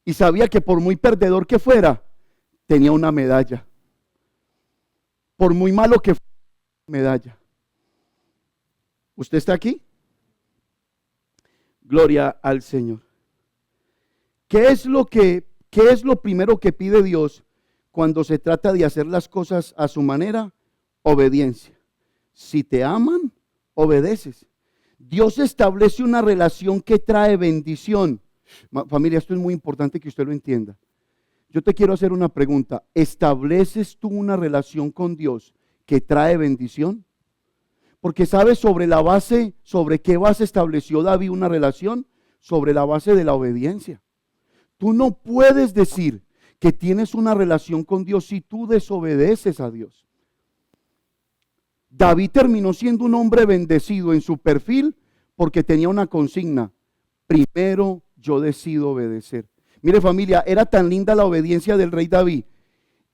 y sabía que por muy perdedor que fuera, tenía una medalla. Por muy malo que fuera, medalla. ¿Usted está aquí? Gloria al Señor. ¿Qué es lo primero que pide Dios cuando se trata de hacer las cosas a su manera? Obediencia. Si te aman, obedeces. Dios establece una relación que trae bendición. Familia, esto es muy importante que usted lo entienda. Yo te quiero hacer una pregunta. ¿Estableces tú una relación con Dios que trae bendición? Porque sabes sobre qué base estableció David una relación, sobre la base de la obediencia. Tú no puedes decir que tienes una relación con Dios si tú desobedeces a Dios. David terminó siendo un hombre bendecido en su perfil porque tenía una consigna: primero yo decido obedecer. Mire, familia, era tan linda la obediencia del rey David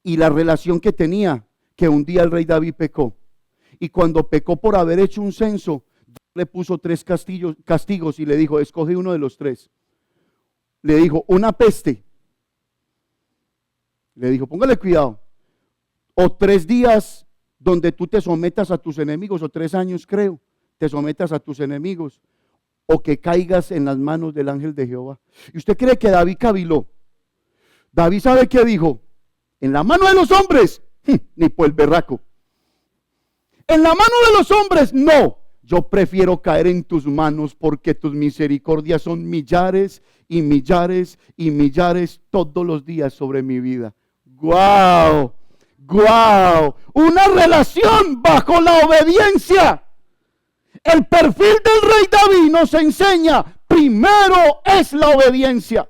y la relación que tenía, que un día el rey David pecó. Y cuando pecó por haber hecho un censo, le puso 3 castigos y le dijo: escoge uno de los 3. Le dijo: una peste. Le dijo: póngale cuidado. O 3 días donde tú te sometas a tus enemigos, o 3 años creo, te sometas a tus enemigos. o que caigas en las manos del ángel de Jehová. ¿Y usted cree que David caviló? David, ¿sabe qué dijo? En la mano de los hombres, ni por el berraco. En la mano de los hombres, no. Yo prefiero caer en tus manos porque tus misericordias son millares y millares y millares todos los días sobre mi vida. ¡Guau! ¡Guau! Una relación bajo la obediencia. El perfil del rey David nos enseña, primero es la obediencia.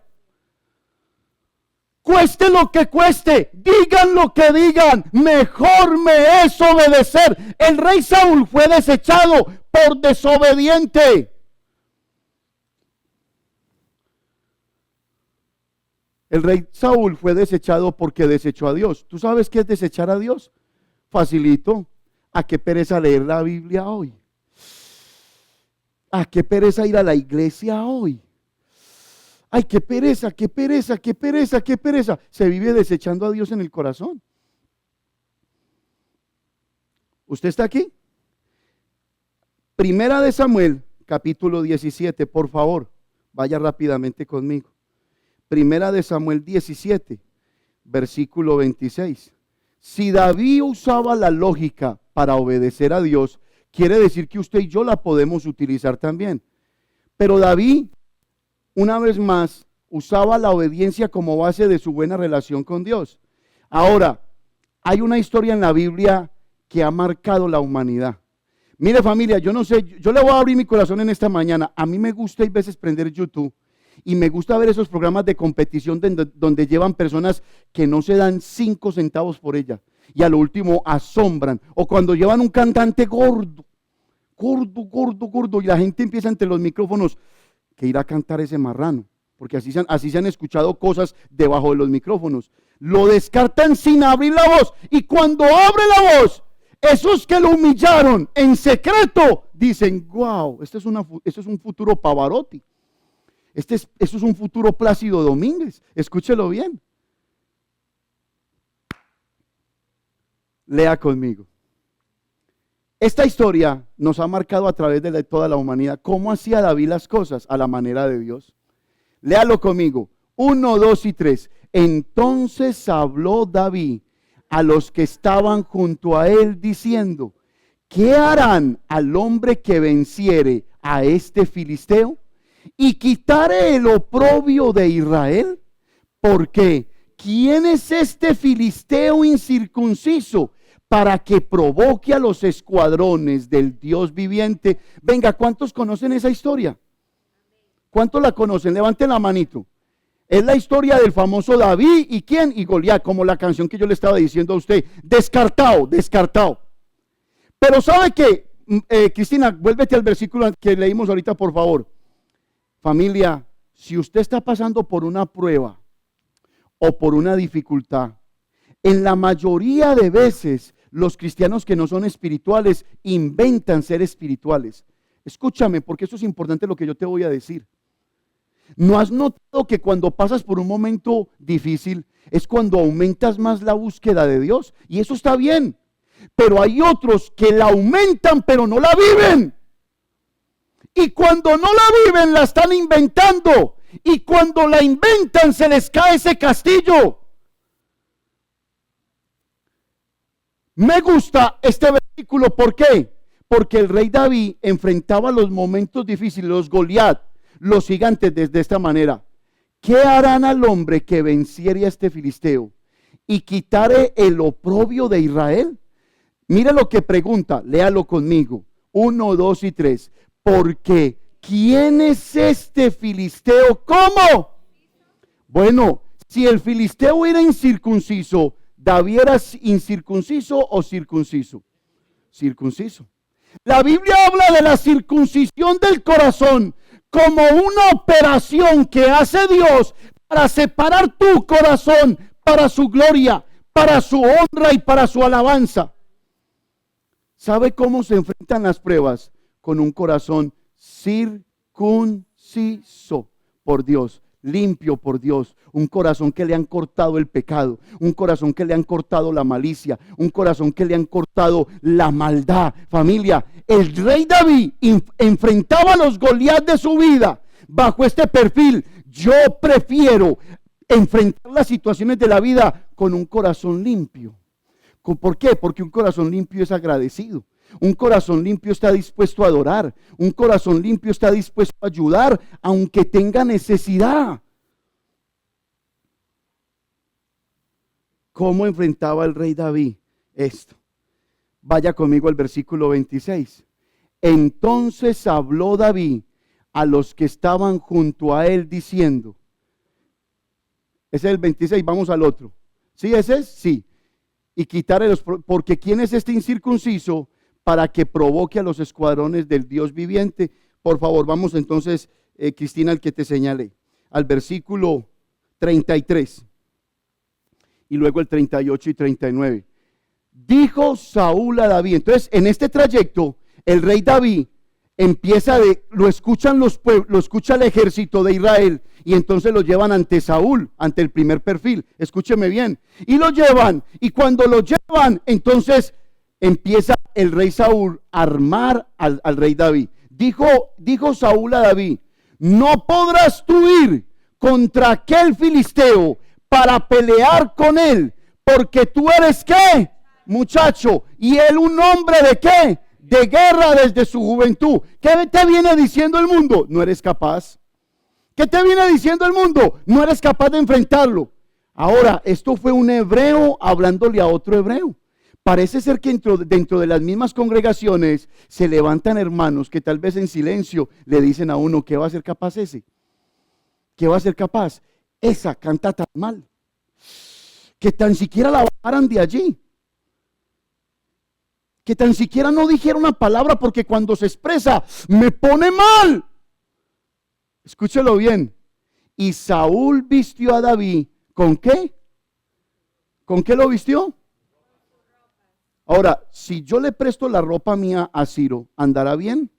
Cueste lo que cueste, digan lo que digan, mejor me es obedecer. El rey Saúl fue desechado por desobediente. El rey Saúl fue desechado porque desechó a Dios. ¿Tú sabes qué es desechar a Dios? Facilito. ¿A qué pereza leer la Biblia hoy? ¿A qué pereza ir a la iglesia hoy? Ay, qué pereza, qué pereza, qué pereza, qué pereza. Se vive desechando a Dios en el corazón. ¿Usted está aquí? Primera de Samuel, capítulo 17, por favor, vaya rápidamente conmigo. Primera de Samuel 17, versículo 26. Si David usaba la lógica para obedecer a Dios, quiere decir que usted y yo la podemos utilizar también. Pero David, una vez más, usaba la obediencia como base de su buena relación con Dios. Ahora, hay una historia en la Biblia que ha marcado la humanidad. Mire, familia, yo no sé, yo le voy a abrir mi corazón en esta mañana. A mí me gusta a veces prender YouTube y me gusta ver esos programas de competición donde llevan personas que no se dan 5 centavos por ella y a lo último asombran. O cuando llevan un cantante gordo y la gente empieza entre los micrófonos, que irá a cantar ese marrano, porque así se han escuchado cosas debajo de los micrófonos. Lo descartan sin abrir la voz, y cuando abre la voz, esos que lo humillaron en secreto dicen: wow, esto es un futuro Pavarotti, esto es un futuro Plácido Domínguez. Escúchelo bien. Lea conmigo. Esta historia nos ha marcado a través de toda la humanidad. ¿Cómo hacía David las cosas? A la manera de Dios. Léalo conmigo. 1, 2 y 3. Entonces habló David a los que estaban junto a él diciendo: ¿qué harán al hombre que venciere a este filisteo y quitare el oprobio de Israel? Porque ¿quién es este filisteo incircunciso para que provoque a los escuadrones del Dios viviente? Venga, ¿cuántos conocen esa historia? ¿Cuántos la conocen? Levanten la manito. Es la historia del famoso David y ¿quién? Y Goliat, como la canción que yo le estaba diciendo a usted. Descartado. Pero ¿sabe qué? Cristina, vuélvete al versículo que leímos ahorita, por favor. Familia, si usted está pasando por una prueba o por una dificultad, en la mayoría de veces los cristianos que no son espirituales inventan ser espirituales. Escúchame, porque eso es importante lo que yo te voy a decir. ¿No has notado que cuando pasas por un momento difícil es cuando aumentas más la búsqueda de Dios? Y eso está bien, pero hay otros que la aumentan pero no la viven. Y cuando no la viven la están inventando, y cuando la inventan se les cae ese castillo. Me gusta este versículo, ¿por qué? Porque el rey David enfrentaba los momentos difíciles, los Goliat, los gigantes, desde esta manera. ¿Qué harán al hombre que venciere a este filisteo y quitare el oprobio de Israel? Mira lo que pregunta, léalo conmigo. 1, 2 y 3. Porque ¿quién es este filisteo? ¿Cómo? Bueno, si el filisteo era incircunciso, ¿David era incircunciso o circunciso? Circunciso. La Biblia habla de la circuncisión del corazón como una operación que hace Dios para separar tu corazón para su gloria, para su honra y para su alabanza. ¿Sabe cómo se enfrentan las pruebas? Con un corazón circunciso por Dios. limpio por Dios, un corazón que le han cortado el pecado, un corazón que le han cortado la malicia, un corazón que le han cortado la maldad. Familia, el rey David enfrentaba a los Goliat de su vida bajo este perfil. Yo prefiero enfrentar las situaciones de la vida con un corazón limpio. ¿Por qué? Porque un corazón limpio es agradecido. Un corazón limpio está dispuesto a adorar. Un corazón limpio está dispuesto a ayudar aunque tenga necesidad. ¿Cómo enfrentaba el rey David esto? Vaya conmigo al versículo 26. Entonces habló David a los que estaban junto a él diciendo. Ese es el 26, vamos al otro. ¿Sí ese es? Sí. Y quitarle porque ¿quién es este incircunciso para que provoque a los escuadrones del Dios viviente? Por favor, vamos entonces, Cristina, al que te señalé, al versículo 33 y luego el 38 y 39. Dijo Saúl a David. Entonces, en este trayecto, el rey David lo escuchan los pueblos, lo escucha el ejército de Israel y entonces lo llevan ante Saúl, ante el primer perfil. Escúcheme bien. Y lo llevan, y cuando lo llevan, entonces empieza el rey Saúl a armar al rey David. Dijo Saúl a David: no podrás tú ir contra aquel filisteo para pelear con él, porque tú eres ¿qué? Muchacho, y él un hombre de ¿qué? De guerra desde su juventud. ¿Qué te viene diciendo el mundo? No eres capaz. ¿Qué te viene diciendo el mundo? No eres capaz de enfrentarlo. Ahora, esto fue un hebreo hablándole a otro hebreo. Parece ser que dentro de las mismas congregaciones se levantan hermanos que tal vez en silencio le dicen a uno: ¿qué va a ser capaz ese? ¿Qué va a ser capaz? Esa canta tan mal que tan siquiera la bajaran de allí, que tan siquiera no dijera una palabra, porque cuando se expresa me pone mal. Escúchelo bien. Y Saúl vistió a David, ¿con qué? ¿Con qué lo vistió? Ahora, si yo le presto la ropa mía a Ciro, ¿andará bien?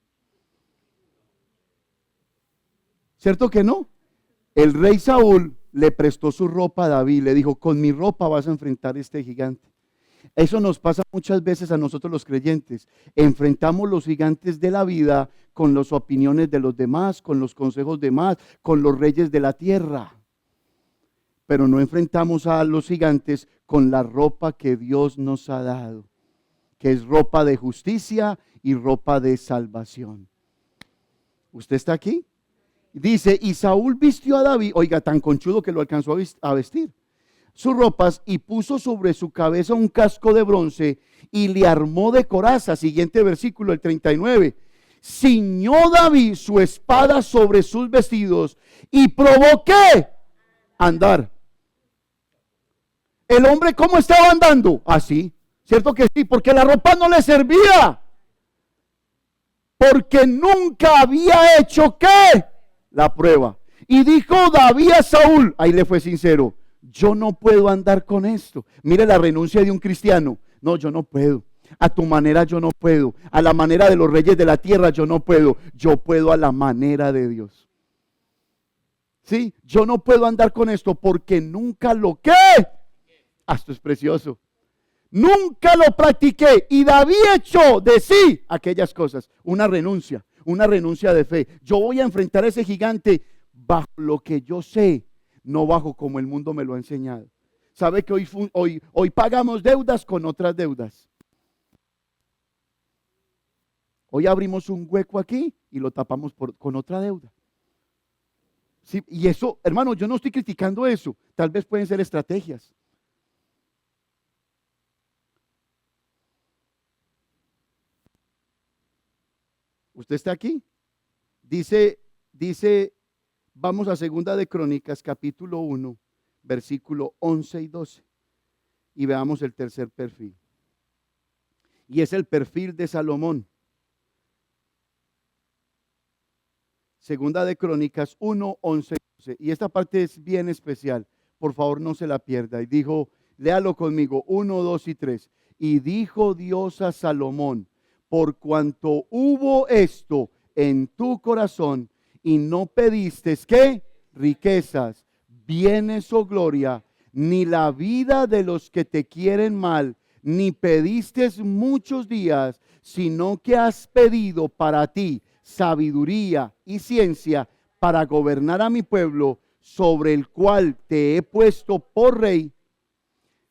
¿Cierto que no? El rey Saúl le prestó su ropa a David, le dijo: con mi ropa vas a enfrentar a este gigante. Eso nos pasa muchas veces a nosotros los creyentes. Enfrentamos los gigantes de la vida con las opiniones de los demás, con los consejos de más, con los reyes de la tierra. Pero no enfrentamos a los gigantes con la ropa que Dios nos ha dado, que es ropa de justicia y ropa de salvación. ¿Usted está aquí? Dice: y Saúl vistió a David, oiga, tan conchudo que lo alcanzó a vestir, sus ropas, y puso sobre su cabeza un casco de bronce y le armó de coraza. Siguiente versículo, el 39. Ciñó David su espada sobre sus vestidos y probó ¿qué? Andar. El hombre, ¿cómo estaba andando? Así, ¿cierto que sí? Porque la ropa no le servía, porque nunca había hecho ¿qué? La prueba. Y dijo David a Saúl, ahí le fue sincero: yo no puedo andar con esto. Mire la renuncia de un cristiano. No, yo no puedo. A tu manera yo no puedo. A la manera de los reyes de la tierra yo no puedo. Yo puedo a la manera de Dios. ¿Sí? Yo no puedo andar con esto porque nunca lo ¿qué? Esto es precioso. Nunca lo practiqué. Y David echó de sí aquellas cosas. Una renuncia de fe. Yo voy a enfrentar a ese gigante bajo lo que yo sé, no bajo como el mundo me lo ha enseñado. ¿Sabe que hoy pagamos deudas con otras deudas? Hoy abrimos un hueco aquí y lo tapamos con otra deuda. Sí, y eso, hermano, yo no estoy criticando eso. Tal vez pueden ser estrategias. ¿Usted está aquí? Dice, vamos a Segunda de Crónicas, capítulo 1, versículo 11 y 12. Y veamos el tercer perfil. Y es el perfil de Salomón. Segunda de Crónicas 1, 11 y 12. Y esta parte es bien especial. Por favor, no se la pierda. Y dijo, léalo conmigo, 1, 2 y 3. Y dijo Dios a Salomón: por cuanto hubo esto en tu corazón y no pediste ¿qué? riquezas, bienes o gloria, ni la vida de los que te quieren mal, ni pediste muchos días, sino que has pedido para ti sabiduría y ciencia para gobernar a mi pueblo, sobre el cual te he puesto por rey.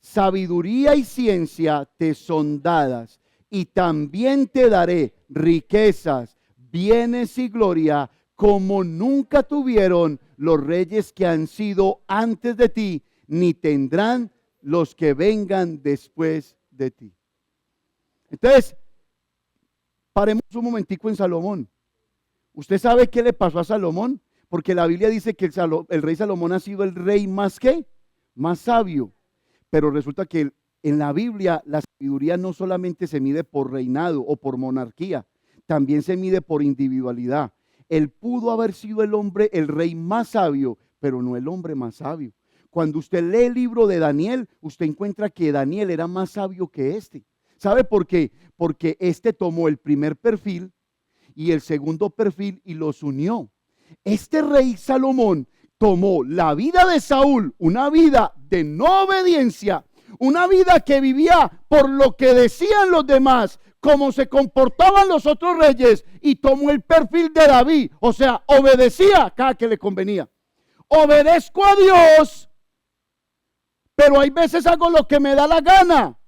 Sabiduría y ciencia te son dadas, y también te daré riquezas, bienes y gloria, como nunca tuvieron los reyes que han sido antes de ti, ni tendrán los que vengan después de ti. Entonces, paremos un momentico en Salomón. ¿Usted sabe qué le pasó a Salomón? Porque la Biblia dice que el rey Salomón ha sido el rey más ¿qué? Más sabio. Pero resulta que en la Biblia la sabiduría no solamente se mide por reinado o por monarquía, también se mide por individualidad. Él pudo haber sido el hombre, el rey más sabio, pero no el hombre más sabio. Cuando usted lee el libro de Daniel, usted encuentra que Daniel era más sabio que este. ¿Sabe por qué? Porque este tomó el primer perfil y el segundo perfil y los unió. Este rey Salomón tomó la vida de Saúl, una vida de no obediencia, una vida que vivía por lo que decían los demás, como se comportaban los otros reyes, y tomó el perfil de David, o sea, obedecía cada que le convenía. Obedezco a Dios, pero hay veces hago lo que me da la gana.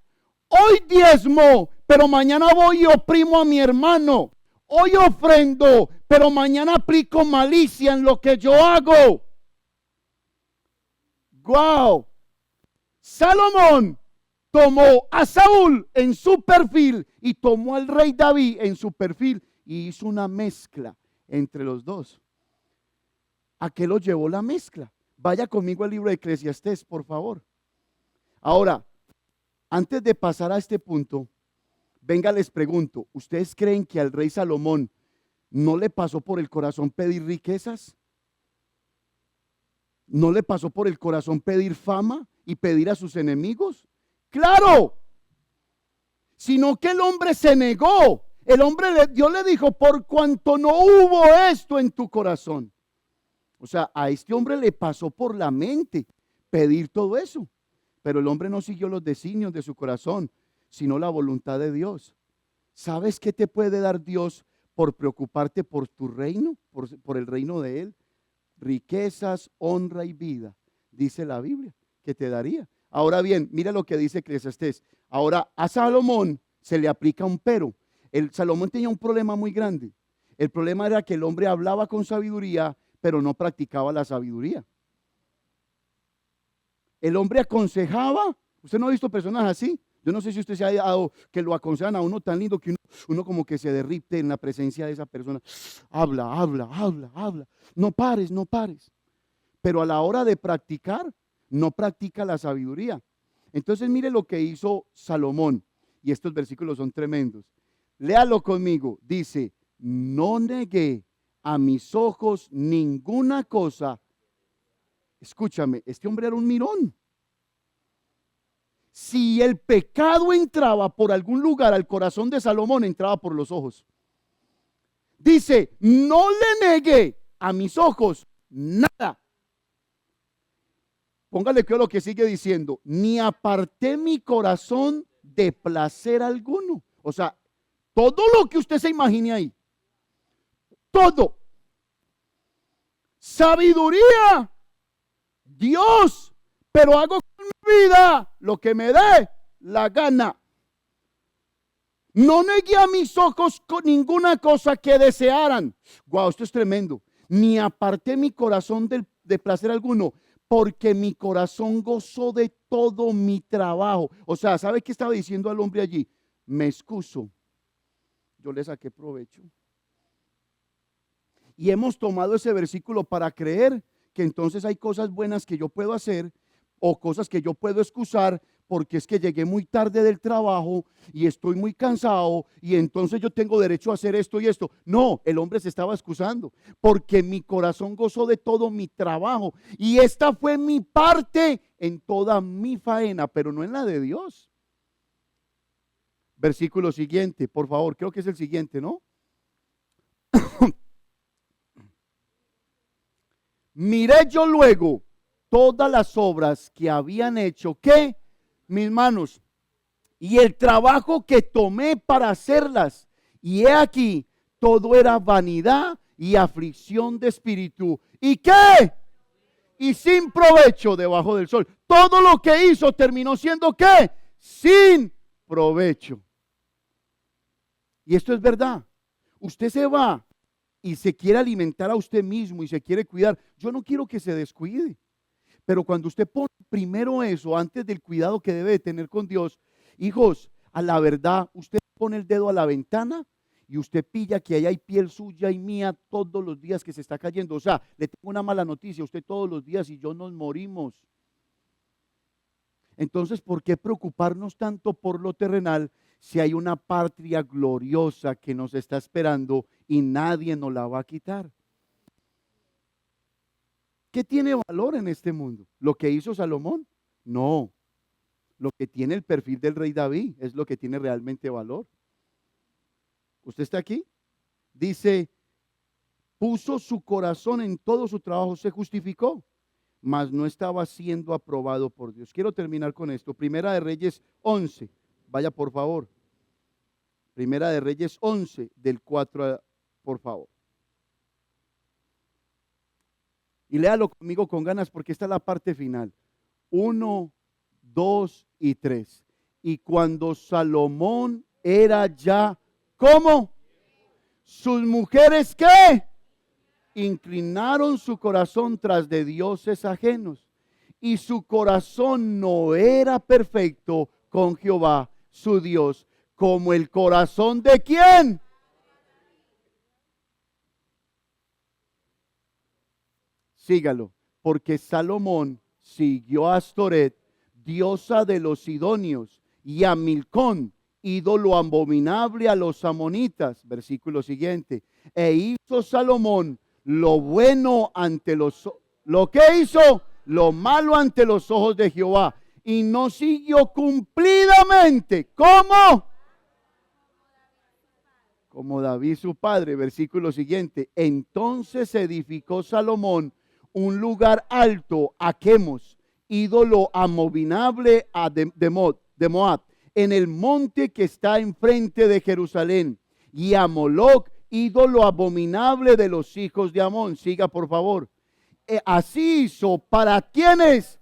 Hoy diezmo, pero mañana voy y oprimo a mi hermano. Hoy ofrendo, pero mañana aplico malicia en lo que yo hago. Wow. Salomón tomó a Saúl en su perfil y tomó al rey David en su perfil y hizo una mezcla entre los dos. ¿A qué lo llevó la mezcla? Vaya conmigo al libro de Eclesiastés, por favor. Ahora, antes de pasar a este punto, venga, les pregunto, ¿ustedes creen que al rey Salomón no le pasó por el corazón pedir riquezas? ¿No le pasó por el corazón pedir fama y pedir a sus enemigos? ¡Claro! Sino que el hombre se negó. Dios le dijo, por cuanto no hubo esto en tu corazón. O sea, a este hombre le pasó por la mente pedir todo eso. Pero el hombre no siguió los designios de su corazón, sino la voluntad de Dios. ¿Sabes qué te puede dar Dios por preocuparte por tu reino, por el reino de Él? Riquezas, honra y vida, dice la Biblia, que te daría. Ahora bien, mira lo que dice Eclesiastés. Ahora a Salomón se le aplica un pero. Salomón tenía un problema muy grande. El problema era que el hombre hablaba con sabiduría, pero no practicaba la sabiduría. El hombre aconsejaba. ¿Usted no ha visto personas así? Yo no sé si usted se ha dado que lo aconsejan a uno tan lindo que uno como que se derrite en la presencia de esa persona. Habla, habla, habla, habla. No pares, no pares. Pero a la hora de practicar, no practica la sabiduría. Entonces mire lo que hizo Salomón. Y estos versículos son tremendos. Léalo conmigo. Dice, no negué a mis ojos ninguna cosa. Escúchame, este hombre era un mirón. Si el pecado entraba por algún lugar al corazón de Salomón, entraba por los ojos. Dice, no le negué a mis ojos nada. Póngale cuidado lo que sigue diciendo, ni aparté mi corazón de placer alguno. O sea, todo lo que usted se imagine ahí, todo. Sabiduría, Dios, pero hago con mi vida lo que me dé la gana. No negué a mis ojos con ninguna cosa que desearan. Guau, esto es tremendo. Ni aparté mi corazón de placer alguno, porque mi corazón gozó de todo mi trabajo. O sea, ¿sabe qué estaba diciendo al hombre allí? Me excuso. Yo le saqué provecho. Y hemos tomado ese versículo para creer que entonces hay cosas buenas que yo puedo hacer o cosas que yo puedo excusar porque es que llegué muy tarde del trabajo y estoy muy cansado y entonces yo tengo derecho a hacer esto y esto. No, el hombre se estaba excusando porque mi corazón gozó de todo mi trabajo y esta fue mi parte en toda mi faena, pero no en la de Dios. Versículo siguiente, por favor, creo que es el siguiente, ¿no? Miré yo luego todas las obras que habían hecho, ¿qué? Mis manos, y el trabajo que tomé para hacerlas. Y he aquí, todo era vanidad y aflicción de espíritu. ¿Y qué? Y sin provecho debajo del sol. Todo lo que hizo terminó siendo ¿qué? Sin provecho. Y esto es verdad. Usted se va y se quiere alimentar a usted mismo y se quiere cuidar. Yo no quiero que se descuide. Pero cuando usted pone primero eso, antes del cuidado que debe de tener con Dios, hijos, a la verdad, usted pone el dedo a la ventana y usted pilla que ahí hay piel suya y mía todos los días que se está cayendo. O sea, le tengo una mala noticia, usted todos los días y yo nos morimos. Entonces, ¿por qué preocuparnos tanto por lo terrenal si hay una patria gloriosa que nos está esperando y nadie nos la va a quitar? ¿Qué tiene valor en este mundo? ¿Lo que hizo Salomón? No. Lo que tiene el perfil del rey David es lo que tiene realmente valor. ¿Usted está aquí? Dice, puso su corazón en todo su trabajo, se justificó, mas no estaba siendo aprobado por Dios. Quiero terminar con esto. Primera de Reyes 11. Vaya por favor. Primera de Reyes 11, del 4, por favor. Y léalo conmigo con ganas porque esta es la parte final. 1, 2 y 3. Y cuando Salomón era ya, ¿cómo? Sus mujeres, ¿qué? Inclinaron su corazón tras de dioses ajenos. Y su corazón no era perfecto con Jehová, su Dios, como el corazón de ¿quién? Sígalo, porque Salomón siguió a Astoret, diosa de los sidonios, y a Milcón, ídolo abominable a los amonitas. Versículo siguiente. E hizo Salomón lo bueno ante lo que hizo, lo malo ante los ojos de Jehová, y no siguió cumplidamente. ¿Cómo? Como David su padre. Versículo siguiente. Entonces edificó Salomón un lugar alto a Quemos, ídolo abominable de Moab, en el monte que está enfrente de Jerusalén, y a Moloc, ídolo abominable de los hijos de Amón. Siga por favor. Así hizo para quienes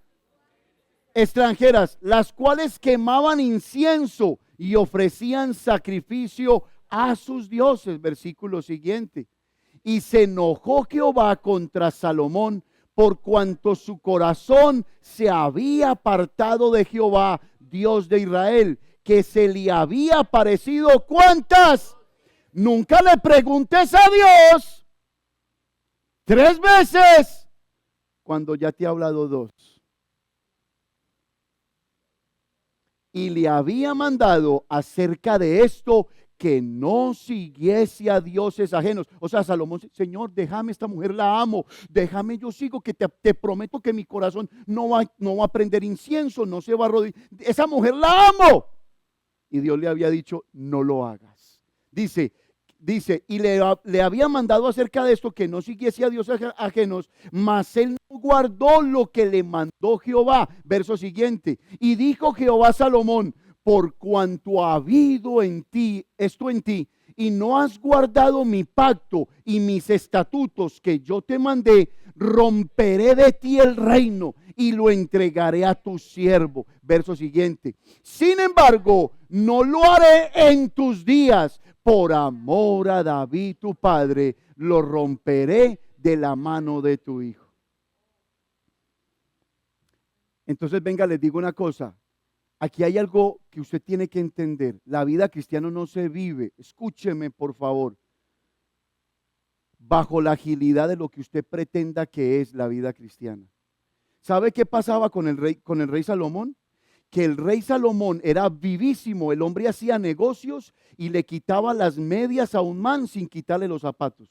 extranjeras, las cuales quemaban incienso y ofrecían sacrificio a sus dioses. Versículo siguiente. Y se enojó Jehová contra Salomón por cuanto su corazón se había apartado de Jehová, Dios de Israel, que se le había aparecido. ¿Cuántas? Nunca le preguntes a Dios 3 veces cuando ya te ha hablado 2. Y le había mandado acerca de esto que no siguiese a dioses ajenos. O sea, Salomón, Señor, déjame esta mujer, la amo, déjame, yo sigo, que te prometo que mi corazón no va a prender incienso, no se va a arrodillar, esa mujer la amo. Y Dios le había dicho, no lo hagas. Dice, y le había mandado acerca de esto que no siguiese a dioses ajenos, mas él no guardó lo que le mandó Jehová. Verso siguiente. Y dijo Jehová a Salomón, por cuanto ha habido en ti, y no has guardado mi pacto y mis estatutos que yo te mandé, romperé de ti el reino y lo entregaré a tu siervo. Verso siguiente. Sin embargo, no lo haré en tus días. Por amor a David tu padre, lo romperé de la mano de tu hijo. Entonces, venga, les digo una cosa. Aquí hay algo que usted tiene que entender. La vida cristiana no se vive, escúcheme por favor, bajo la agilidad de lo que usted pretenda que es la vida cristiana. ¿Sabe qué pasaba con el rey Salomón? Que el rey Salomón era vivísimo, el hombre hacía negocios y le quitaba las medias a un man sin quitarle los zapatos.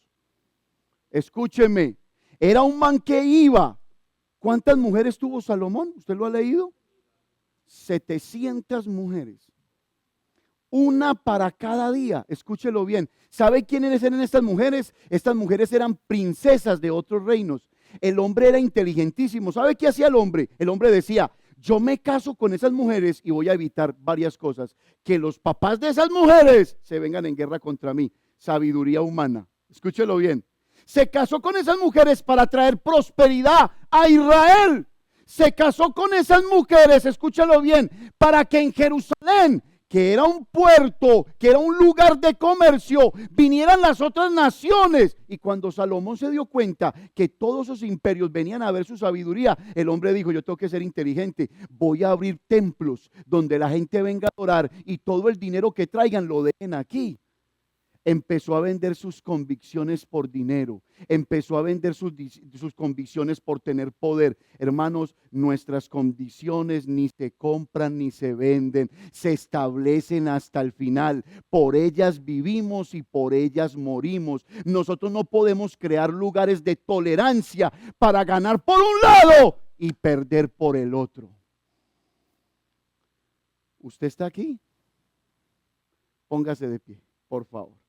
Escúcheme, era un man que iba. ¿Cuántas mujeres tuvo Salomón? ¿Usted lo ha leído? 700 mujeres. Una para cada día. Escúchelo bien. ¿Sabe quiénes eran estas mujeres? Estas mujeres eran princesas de otros reinos. El hombre era inteligentísimo. ¿Sabe qué hacía el hombre? El hombre decía, yo me caso con esas mujeres y voy a evitar varias cosas. Que los papás de esas mujeres se vengan en guerra contra mí. Sabiduría humana. Escúchelo bien. Se casó con esas mujeres para traer prosperidad a Israel. Se casó con esas mujeres, escúchalo bien, para que en Jerusalén, que era un puerto, que era un lugar de comercio, vinieran las otras naciones. Y cuando Salomón se dio cuenta que todos esos imperios venían a ver su sabiduría, el hombre dijo, yo tengo que ser inteligente, voy a abrir templos donde la gente venga a adorar y todo el dinero que traigan lo den aquí. Empezó a vender sus convicciones por dinero, empezó a vender sus convicciones por tener poder. Hermanos, nuestras condiciones ni se compran ni se venden, se establecen hasta el final. Por ellas vivimos y por ellas morimos. Nosotros no podemos crear lugares de tolerancia para ganar por un lado y perder por el otro. ¿Usted está aquí? Póngase de pie, por favor.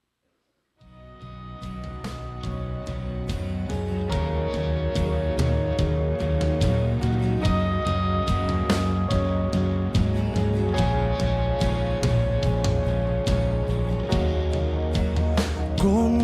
con